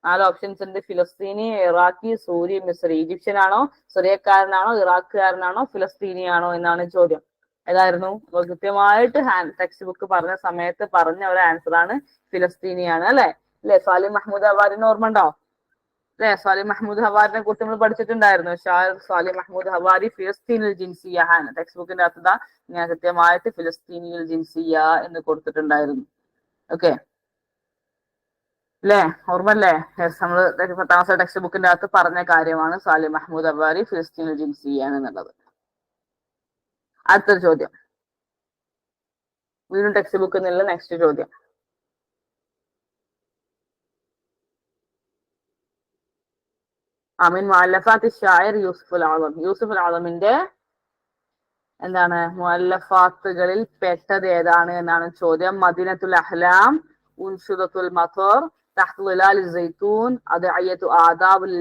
4 ഓപ്ഷൻസ് ഉണ്ട്. ഫിലസ്തീനി, ഇറാഖി, സൂരി, മിസ്രി. ഈജിപ്ഷ്യൻ ആണോ, സിറിയക്കാരനാണോ, ഇറാഖുകാരനാണോ, ഫിലസ്തീനിയാണോ എന്നാണ് ചോദ്യം. ഏതായിരുന്നു? കൃത്യമായിട്ട് ടെക്സ്റ്റ് ബുക്ക് പറഞ്ഞ സമയത്ത് പറഞ്ഞ ഒരു ആൻസർ ആണ് ഫിലസ്തീനിയാണ് അല്ലെ? സാലിഹ് മഹ്മൂദ് ഹവാരിന് ഓർമ്മ ഉണ്ടോ? അല്ലെ? സാലിഹ് മഹ്മൂദ് ഹവാരിനെ കുറിച്ച് നമ്മൾ പഠിച്ചിട്ടുണ്ടായിരുന്നു. ഷായർ സാലിഹ് മഹ്മൂദ് ഹവാരി ഫിലസ്തീനിൽ ജിൻസിയ ആണ്. ടെക്സ്റ്റ് ബുക്കിന്റെ അകത്ത് ഞാൻ കൃത്യമായിട്ട് ഫിലസ്തീനിൽ ജിൻസിയ എന്ന് കൊടുത്തിട്ടുണ്ടായിരുന്നു. ഓക്കെ അല്ലേ? ഓർമ്മല്ലേ? നമ്മള് 10ാം ക്ലാസ് ടെക്സ്റ്റ് ബുക്കിന്റെ അകത്ത് പറഞ്ഞ കാര്യമാണ് സാലിഹ് മഹ്മൂദ് ഹവാരി ഫിലസ്തീനിൽ ജിൻസിയ എന്നുള്ളത്. അടുത്തൊരു ചോദ്യം, വീണ്ടും ടെക്സ്റ്റ് ബുക്കിൽ നിന്നുള്ള നെക്സ്റ്റ് ചോദ്യം. അമീൻ മുഅല്ലഫാത്തി ഷായർ യൂസുഫുൽ ആലം. യൂസുഫുൽ ആലമിന്റെ എന്താണ് മുഅല്ലഫാത്തുകളിൽ പെട്ടത് ഏതാണ് എന്നാണ് ചോദ്യം. മദീനത്തുൽ അഹ്ലാം, ഉൻഷുദത്തുൽ മതർ, തഹ്ത് ളിലാൽ സൈത്തൂൻ, അദ്ഇയത്തു ആദാബുൽ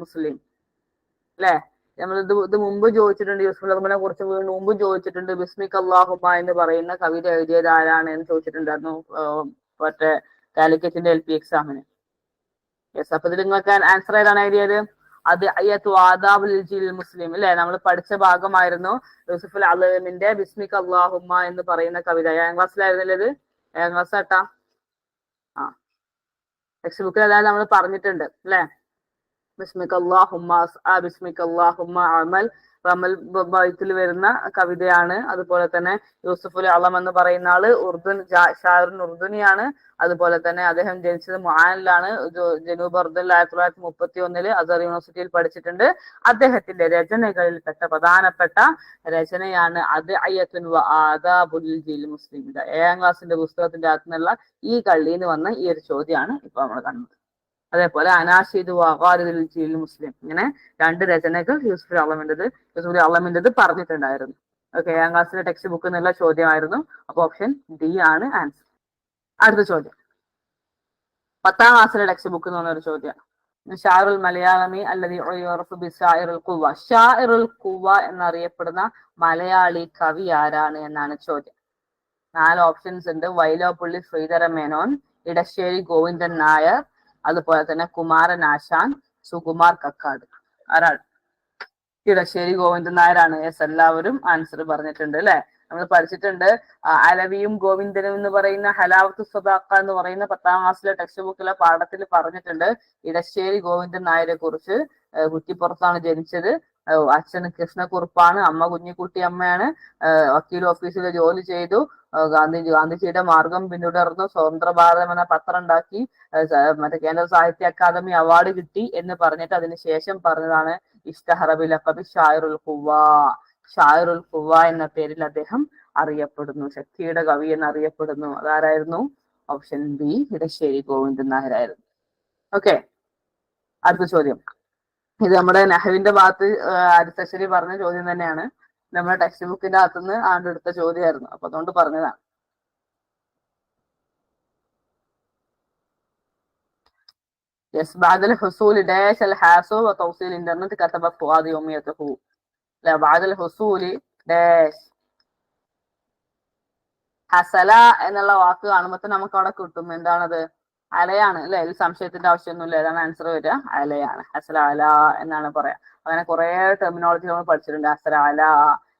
മുസ്ലിം. അല്ലെ, നമ്മൾ ഇത് മുമ്പ് ചോദിച്ചിട്ടുണ്ട്. യൂസുഫുൽ ആലമിനെ കുറിച്ച് മുമ്പ് ചോദിച്ചിട്ടുണ്ട്. ബിസ്മിക അല്ലാഹുമ്മ എന്ന് പറയുന്ന കവിത എഴുതിയത് ആരാണ് എന്ന് ചോദിച്ചിട്ടുണ്ടായിരുന്നു മറ്റേ കാലിക്കറ്റിന്റെ LP എക്സാമിന്. യെസ്, അപ്പൊ ഇതിൽ നിങ്ങൾക്ക് ആൻസർ ഏതാണ് എഴുതിയത്? അത് അയ്യത്തു ആദാബുൽ മുസ്ലിം അല്ലെ, നമ്മൾ പഠിച്ച ഭാഗമായിരുന്നു. യൂസുഫുൽ അലമിന്റെ ബിസ്മിക അല്ലാഹുമ്മ എന്ന് പറയുന്ന കവിത. 7ാം ക്ലാസ്സിലായിരുന്നല്ലേ ഇത്? 7ാം ക്ലാസ് ആട്ടാ. ആ, ടെക്സ്റ്റ് ബുക്കിൽ അതായത് നമ്മൾ പറഞ്ഞിട്ടുണ്ട് അല്ലെ. ബിസ്മിക അല്ലാഹുമ്മ ബിസ്മിക അല്ലാഹുമ്മ അമൽ റമൽ ബൈത്തിൽ വരുന്ന കവിതയാണ്. അതുപോലെ തന്നെ യൂസുഫുൽ അലം എന്ന് പറയുന്ന ആള് ഷായറുൻ ഉർദുനിയാണ്. അതുപോലെ തന്നെ അദ്ദേഹം ജനിച്ചത് മുആനിലാണ്, ജനൂബ് അർദൽ 1931 അസർ യൂണിവേഴ്സിറ്റിയിൽ പഠിച്ചിട്ടുണ്ട്. അദ്ദേഹത്തിന്റെ രചനകളിൽ പെട്ട പ്രധാനപ്പെട്ട രചനയാണ് അദ്ഇയത്തുൻ വ ആദാബുൽ മുസ്ലിമിന്റെ. 7ാം ക്ലാസ്സിന്റെ പുസ്തകത്തിന്റെ അകത്തു നിന്നുള്ള ഈ കള്ളിന്ന് വന്ന ഈ ഒരു ചോദ്യമാണ് ഇപ്പൊ നമ്മൾ കണ്ടത്. അതേപോലെ അനാഷിദ് വഖാരിദുൽ മുസ്ലിം, ഇങ്ങനെ 2 രചനകൾ യൂസുഫുൽ അലമിന്റേത് പറഞ്ഞിട്ടുണ്ടായിരുന്നു. ഓക്കെ, 7ാം ക്ലാസ്സിലെ ടെക്സ്റ്റ് ബുക്കിൽ നിന്നുള്ള ചോദ്യമായിരുന്നു. അപ്പൊ ഓപ്ഷൻ ഡി ആണ് ആൻസർ. അടുത്ത ചോദ്യം 10ാം ക്ലാസ്സിലെ ടെക്സ്റ്റ് ബുക്കിൽ നിന്നൊരു ചോദ്യം. ഷാഇറുൽ മലയാളമി അല്ലദീ ഉയറഫു ബിശാഇറുൽ ഖുവ. ഷാഇറുൽ ഖുവ എന്നറിയപ്പെടുന്ന മലയാളി കവി ആരാണ് എന്നാണ് ചോദ്യം. 4 ഓപ്ഷൻസ് ഉണ്ട്. വൈലോപ്പള്ളി ശ്രീധരൻ മേനോൻ, ഇടശ്ശേരി ഗോവിന്ദൻ നായർ, അതുപോലെ തന്നെ കുമാരൻ ആശാൻ, സുകുമാർ കക്കാട്. ആരാണ്? ഇടശ്ശേരി ഗോവിന്ദൻ നായരാണ്. യെസ്, എല്ലാവരും ആൻസർ പറഞ്ഞിട്ടുണ്ട് അല്ലെ. നമ്മൾ പഠിച്ചിട്ടുണ്ട് അലവിയും ഗോവിന്ദനും എന്ന് പറയുന്ന ഹലാവത്തു സദാഖ എന്ന് പറയുന്ന 10ാം ക്ലാസ്സിലെ ടെക്സ്റ്റ് ബുക്കിലെ പാഠത്തിൽ പറഞ്ഞിട്ടുണ്ട്. ഇടശ്ശേരി ഗോവിന്ദൻ നായരെ കുറിച്ച്. കുറ്റിപ്പുറത്താണ് ജനിച്ചത്. അച്ഛൻ കൃഷ്ണക്കുറുപ്പാണ്, അമ്മ കുഞ്ഞിക്കുട്ടി അമ്മയാണ്. വക്കീൽ ഓഫീസിൽ ജോലി ചെയ്തു. ഗാന്ധിജിയുടെ മാർഗം പിന്തുടർന്നു. സ്വതന്ത്ര ഭാരതം എന്ന പത്രം ഉണ്ടാക്കി. മറ്റേ കേന്ദ്ര സാഹിത്യ അക്കാദമി അവാർഡ് കിട്ടി എന്ന് പറഞ്ഞിട്ട് അതിനുശേഷം പറഞ്ഞതാണ് ഇഷ്തഹറബിൽ അഖബി ഷാഇറുൽ ഖുവ. ഷാഇറുൽ ഖുവ എന്ന പേരിൽ അദ്ദേഹം അറിയപ്പെടുന്നു. ശക്തിയുടെ കവി എന്നറിയപ്പെടുന്നു. അതാരായിരുന്നു? ഓപ്ഷൻ ബി, ഇടശ്ശേരി ഗോവിന്ദൻ നായരായിരുന്നു. ഓക്കെ, അടുത്ത ചോദ്യം. ഇത് നമ്മുടെ നെഹ്വിന്റെ ഭാഗത്ത് അരിത്തശ്ശേരി പറഞ്ഞ ചോദ്യം തന്നെയാണ്. നമ്മുടെ ടെക്സ്റ്റ് ബുക്കിന്റെ അകത്തുനിന്ന് ആണ്ടെടുത്ത ചോദ്യമായിരുന്നു. അപ്പൊ അതുകൊണ്ട് പറഞ്ഞതാണ്. യെസ്, ബാദൽ ഹുസൂൽ ഡാഷ് അൽ ഹാസോ വ തൗസീൽ ഇന്റർനെറ്റ് കതബ ഫുആദ് യൗമിയതഹു. ല ബാദൽ ഹുസൂൽ ഡാഷ് ഹസല എന്നുള്ള വാക്ക് കാണുമ്പോൾ നമുക്ക് അവിടെ കിട്ടും. എന്താണത്? അലയാണ് അല്ലെ. ഇതിൽ സംശയത്തിന്റെ ആവശ്യമൊന്നുമില്ല. ഏതാണ് ആൻസർ വരിക? അലയാണ്. ഹസല അല എന്നാണ് പറയാ. അങ്ങനെ കുറെ ടെർമിനോളജി നമ്മൾ പഠിച്ചിട്ടുണ്ട്. ഹസല അല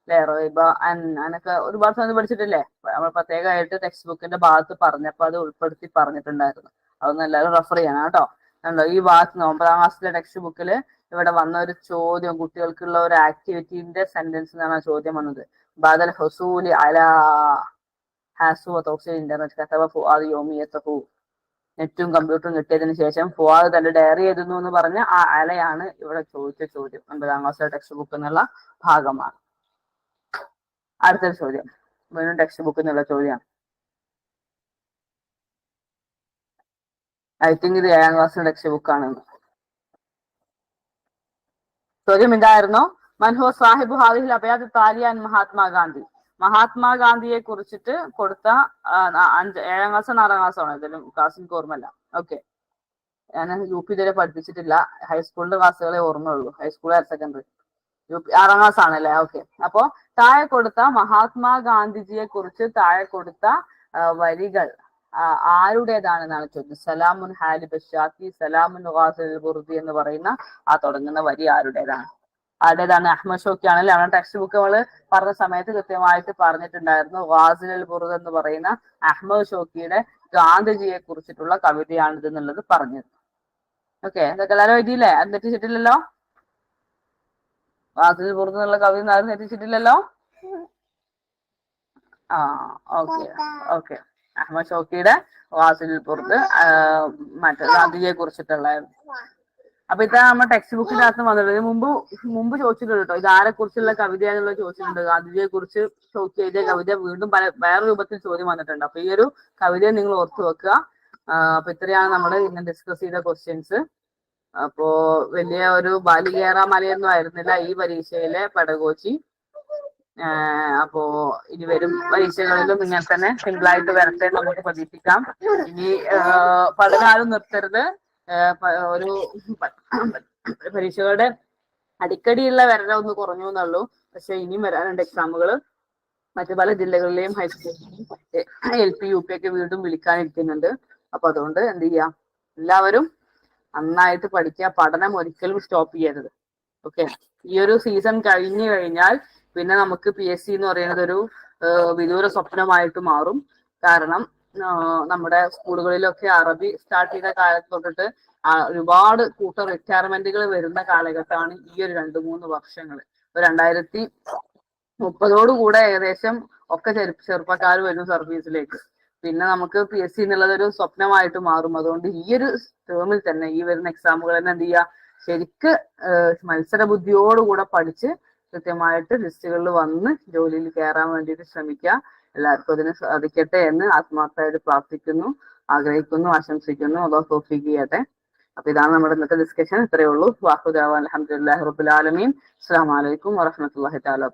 അല്ലെ, റൈബ അൻ, അങ്ങനൊക്കെ ഒരുപാട് സമയം പഠിച്ചിട്ടില്ലേ. നമ്മൾ പ്രത്യേകമായിട്ട് ടെക്സ്റ്റ് ബുക്കിന്റെ ഭാഗത്ത് പറഞ്ഞപ്പോൾ അത് ഉൾപ്പെടുത്തി പറഞ്ഞിട്ടുണ്ടായിരുന്നു. അതൊന്നും എല്ലാവരും റെഫർ ചെയ്യണം കേട്ടോ. കണ്ടോ, ഈ ഭാഗത്ത് 9ാം ക്ലാസ്സിലെ ടെക്സ്റ്റ് ബുക്കിൽ ഇവിടെ വന്ന ഒരു ചോദ്യം, കുട്ടികൾക്കുള്ള ഒരു ആക്ടിവിറ്റിന്റെ സെന്റൻസ് എന്നാണ് ചോദ്യം വന്നത്. ബാദൽ ഹുസൂലി അല ഹാസു തൗസീൽ ഇന്റർനെറ്റ് കതബ ഫുആദ് യൗമിയതഹു. നെറ്റും കമ്പ്യൂട്ടറും കിട്ടിയതിനു ശേഷം ഫുആദ് തന്റെ ഡയറി എഴുതുന്നു എന്ന് പറഞ്ഞ ആ അലയാണ് ഇവിടെ ചോദിച്ച ചോദ്യം. 9ാം ക്ലാസ്സിലെ ടെക്സ്റ്റ് ബുക്കിൽ നിന്നുള്ള ഭാഗമാണ്. അടുത്തൊരു ചോദ്യം വീണ്ടും ടെക്സ്റ്റ് ബുക്കിൽ നിന്നുള്ള ചോദ്യമാണ്. ഐ തിങ്ക് ഇത് 7ാം ക്ലാസ്സിലെ ടെക്സ്റ്റ് ബുക്കാണെന്ന്. ചോദ്യം ഇതായിരുന്നു. മൻഹു സാഹിബു ഹാദിഹിൽ അബയാദ് താലിയ അൻ മഹാത്മാഗാന്ധി. മഹാത്മാഗാന്ധിയെ കുറിച്ചിട്ട് കൊടുത്ത 7ാം ക്ലാസ് 6ാം ക്ലാസ് ആണ്. ഇതിലും ക്ലാസ് എനിക്ക് ഓർമ്മല്ല. ഓക്കെ, ഞാൻ UP ഇതുവരെ പഠിപ്പിച്ചിട്ടില്ല. ഹൈസ്കൂളിന്റെ ക്ലാസ്സുകളെ ഓർമ്മയുള്ളൂ. High school, higher secondary. UP 6ാം ക്ലാസ് ആണല്ലേ. ഓക്കെ, അപ്പോ താഴെ കൊടുത്ത മഹാത്മാഗാന്ധിജിയെ കുറിച്ച് താഴെ കൊടുത്ത വരികൾ ആരുടേതാണെന്നാണ് ചോദ്യം. സലാമുൻ ഹാലി ബഷാത്തി, സലാമുൻ ഗാസിൽ ബുർദി എന്ന് പറയുന്ന ആ തുടങ്ങുന്ന വരി ആരുടേതാണ്? അഹമ്മദ് ഷോക്കി ആണല്ലേ. നമ്മുടെ ടെക്സ്റ്റ് ബുക്ക് നമ്മള് പറഞ്ഞ സമയത്ത് കൃത്യമായിട്ട് പറഞ്ഞിട്ടുണ്ടായിരുന്നു. ഗാസിൽ ബുർദ് എന്ന് പറയുന്ന അഹമ്മദ് ഷോക്കിയുടെ ഗാന്ധിജിയെ കുറിച്ചിട്ടുള്ള കവിതയാണിത് എന്നുള്ളത് പറഞ്ഞത്. ഓക്കെ, ഇതൊക്കെ എല്ലാവരും എഴുതിയില്ലേ? അത് തെറ്റിച്ചിട്ടില്ലല്ലോ. ഗാസിൽ ബുർദ് എന്നുള്ള കവിത ആരും തെറ്റിച്ചിട്ടില്ലല്ലോ. ആ, ഓക്കെ ഓക്കെ. അഹമ്മദ് ഷോക്കിയുടെ ഗാസിൽ ബുർദ് മറ്റേ ഗാന്ധിജിയെ കുറിച്ചിട്ടുള്ളായിരുന്നു. അപ്പൊ ഇതാ നമ്മുടെ ടെക്സ്റ്റ് ബുക്കിന്റെ അകത്ത് വന്നിട്ടുണ്ട്. മുമ്പ് ചോദിച്ചിട്ടുണ്ട് കേട്ടോ, ഇത് ആരെ കുറിച്ചുള്ള കവിതയാണെന്നുള്ള ചോദിച്ചിട്ടുണ്ട്. ഗാന്ധിജിയെ കുറിച്ച് ഷോക്കി എഴുതിയ കവിത വീണ്ടും വേറെ രൂപത്തിൽ ചോദ്യം വന്നിട്ടുണ്ട്. അപ്പൊ ഈ ഒരു കവിതയെ നിങ്ങൾ ഓർത്തു വെക്കുക. അപ്പൊ ഇത്രയാണ് നമ്മൾ ഇന്ന് ഡിസ്കസ് ചെയ്ത ക്വസ്റ്റ്യൻസ്. അപ്പോ വലിയ ഒരു ബാലികേറ മലയൊന്നും ആയിരുന്നില്ല ഈ പരീക്ഷയിലെ പെഡഗോജി. അപ്പോ ഇനി വരും പരീക്ഷകളിലും ഇങ്ങനെ തന്നെ സിമ്പിളായിട്ട് വരട്ടെ നമുക്ക് പ്രതീക്ഷിക്കാം. ഇനി പഠനം നിർത്തരുത്. ഒരു പരീക്ഷകളുടെ അടിക്കടിയുള്ള വരല ഒന്ന് കുറഞ്ഞു എന്നുള്ളൂ. പക്ഷെ ഇനിയും വരാനുണ്ട് എക്സാമുകൾ. മറ്റു പല ജില്ലകളിലെയും ഹൈസ്കൂളിലെയും LP UP ഒക്കെ വീണ്ടും വിളിക്കാനിരിക്കുന്നുണ്ട്. അപ്പൊ അതുകൊണ്ട് എന്ത് ചെയ്യാം, എല്ലാവരും നന്നായിട്ട് പഠിക്കുക. പഠനം ഒരിക്കലും സ്റ്റോപ്പ് ചെയ്യരുത്. ഓക്കെ, ഈ ഒരു സീസൺ കഴിഞ്ഞു കഴിഞ്ഞാൽ പിന്നെ നമുക്ക് PSC എന്ന് പറയുന്നത് ഒരു വിദൂര സ്വപ്നമായിട്ട് മാറും. കാരണം നമ്മുടെ സ്കൂളുകളിലൊക്കെ അറബി സ്റ്റാർട്ട് ചെയ്ത കാലത്ത് തൊട്ടിട്ട് ഒരുപാട് കൂട്ടം റിക്വയർമെന്റുകൾ വരുന്ന കാലഘട്ടമാണ് ഈ ഒരു 2-3 വർഷങ്ങൾ. 2030 ഏകദേശം ഒക്കെ ചെറുപ്പക്കാർ വരും സർവീസിലേക്ക്. പിന്നെ നമുക്ക് PSC എന്നുള്ളത് ഒരു സ്വപ്നമായിട്ട് മാറും. അതുകൊണ്ട് ഈ ഒരു ടേമിൽ തന്നെ ഈ വരുന്ന എക്സാമുകൾ തന്നെ എന്ത് ചെയ്യുക, ശരിക്ക് മത്സര ബുദ്ധിയോടുകൂടെ പഠിച്ച് കൃത്യമായിട്ട് ലിസ്റ്റുകളിൽ വന്ന് ജോലിയിൽ കയറാൻ വേണ്ടിയിട്ട് ശ്രമിക്കുക. എല്ലാവർക്കും അതിന് സാധിക്കട്ടെ എന്ന് ആത്മാർത്ഥമായിട്ട് പ്രാർത്ഥിക്കുന്നു, ആഗ്രഹിക്കുന്നു, ആശംസിക്കുന്നു. അല്ലാഹു തൗഫീഖ് ചെയ്യട്ടെ. അപ്പൊ ഇതാണ് നമ്മുടെ ഇന്നത്തെ ഡിസ്കഷൻ. ഇത്രയേ ഉള്ളൂ. വാഹുദാവ അൽഹംദുലില്ലാഹി റബ്ബിൽ ആലമീൻ. അസ്സലാമു അലൈക്കും വറഹ്മത്തുള്ളാഹി തആല.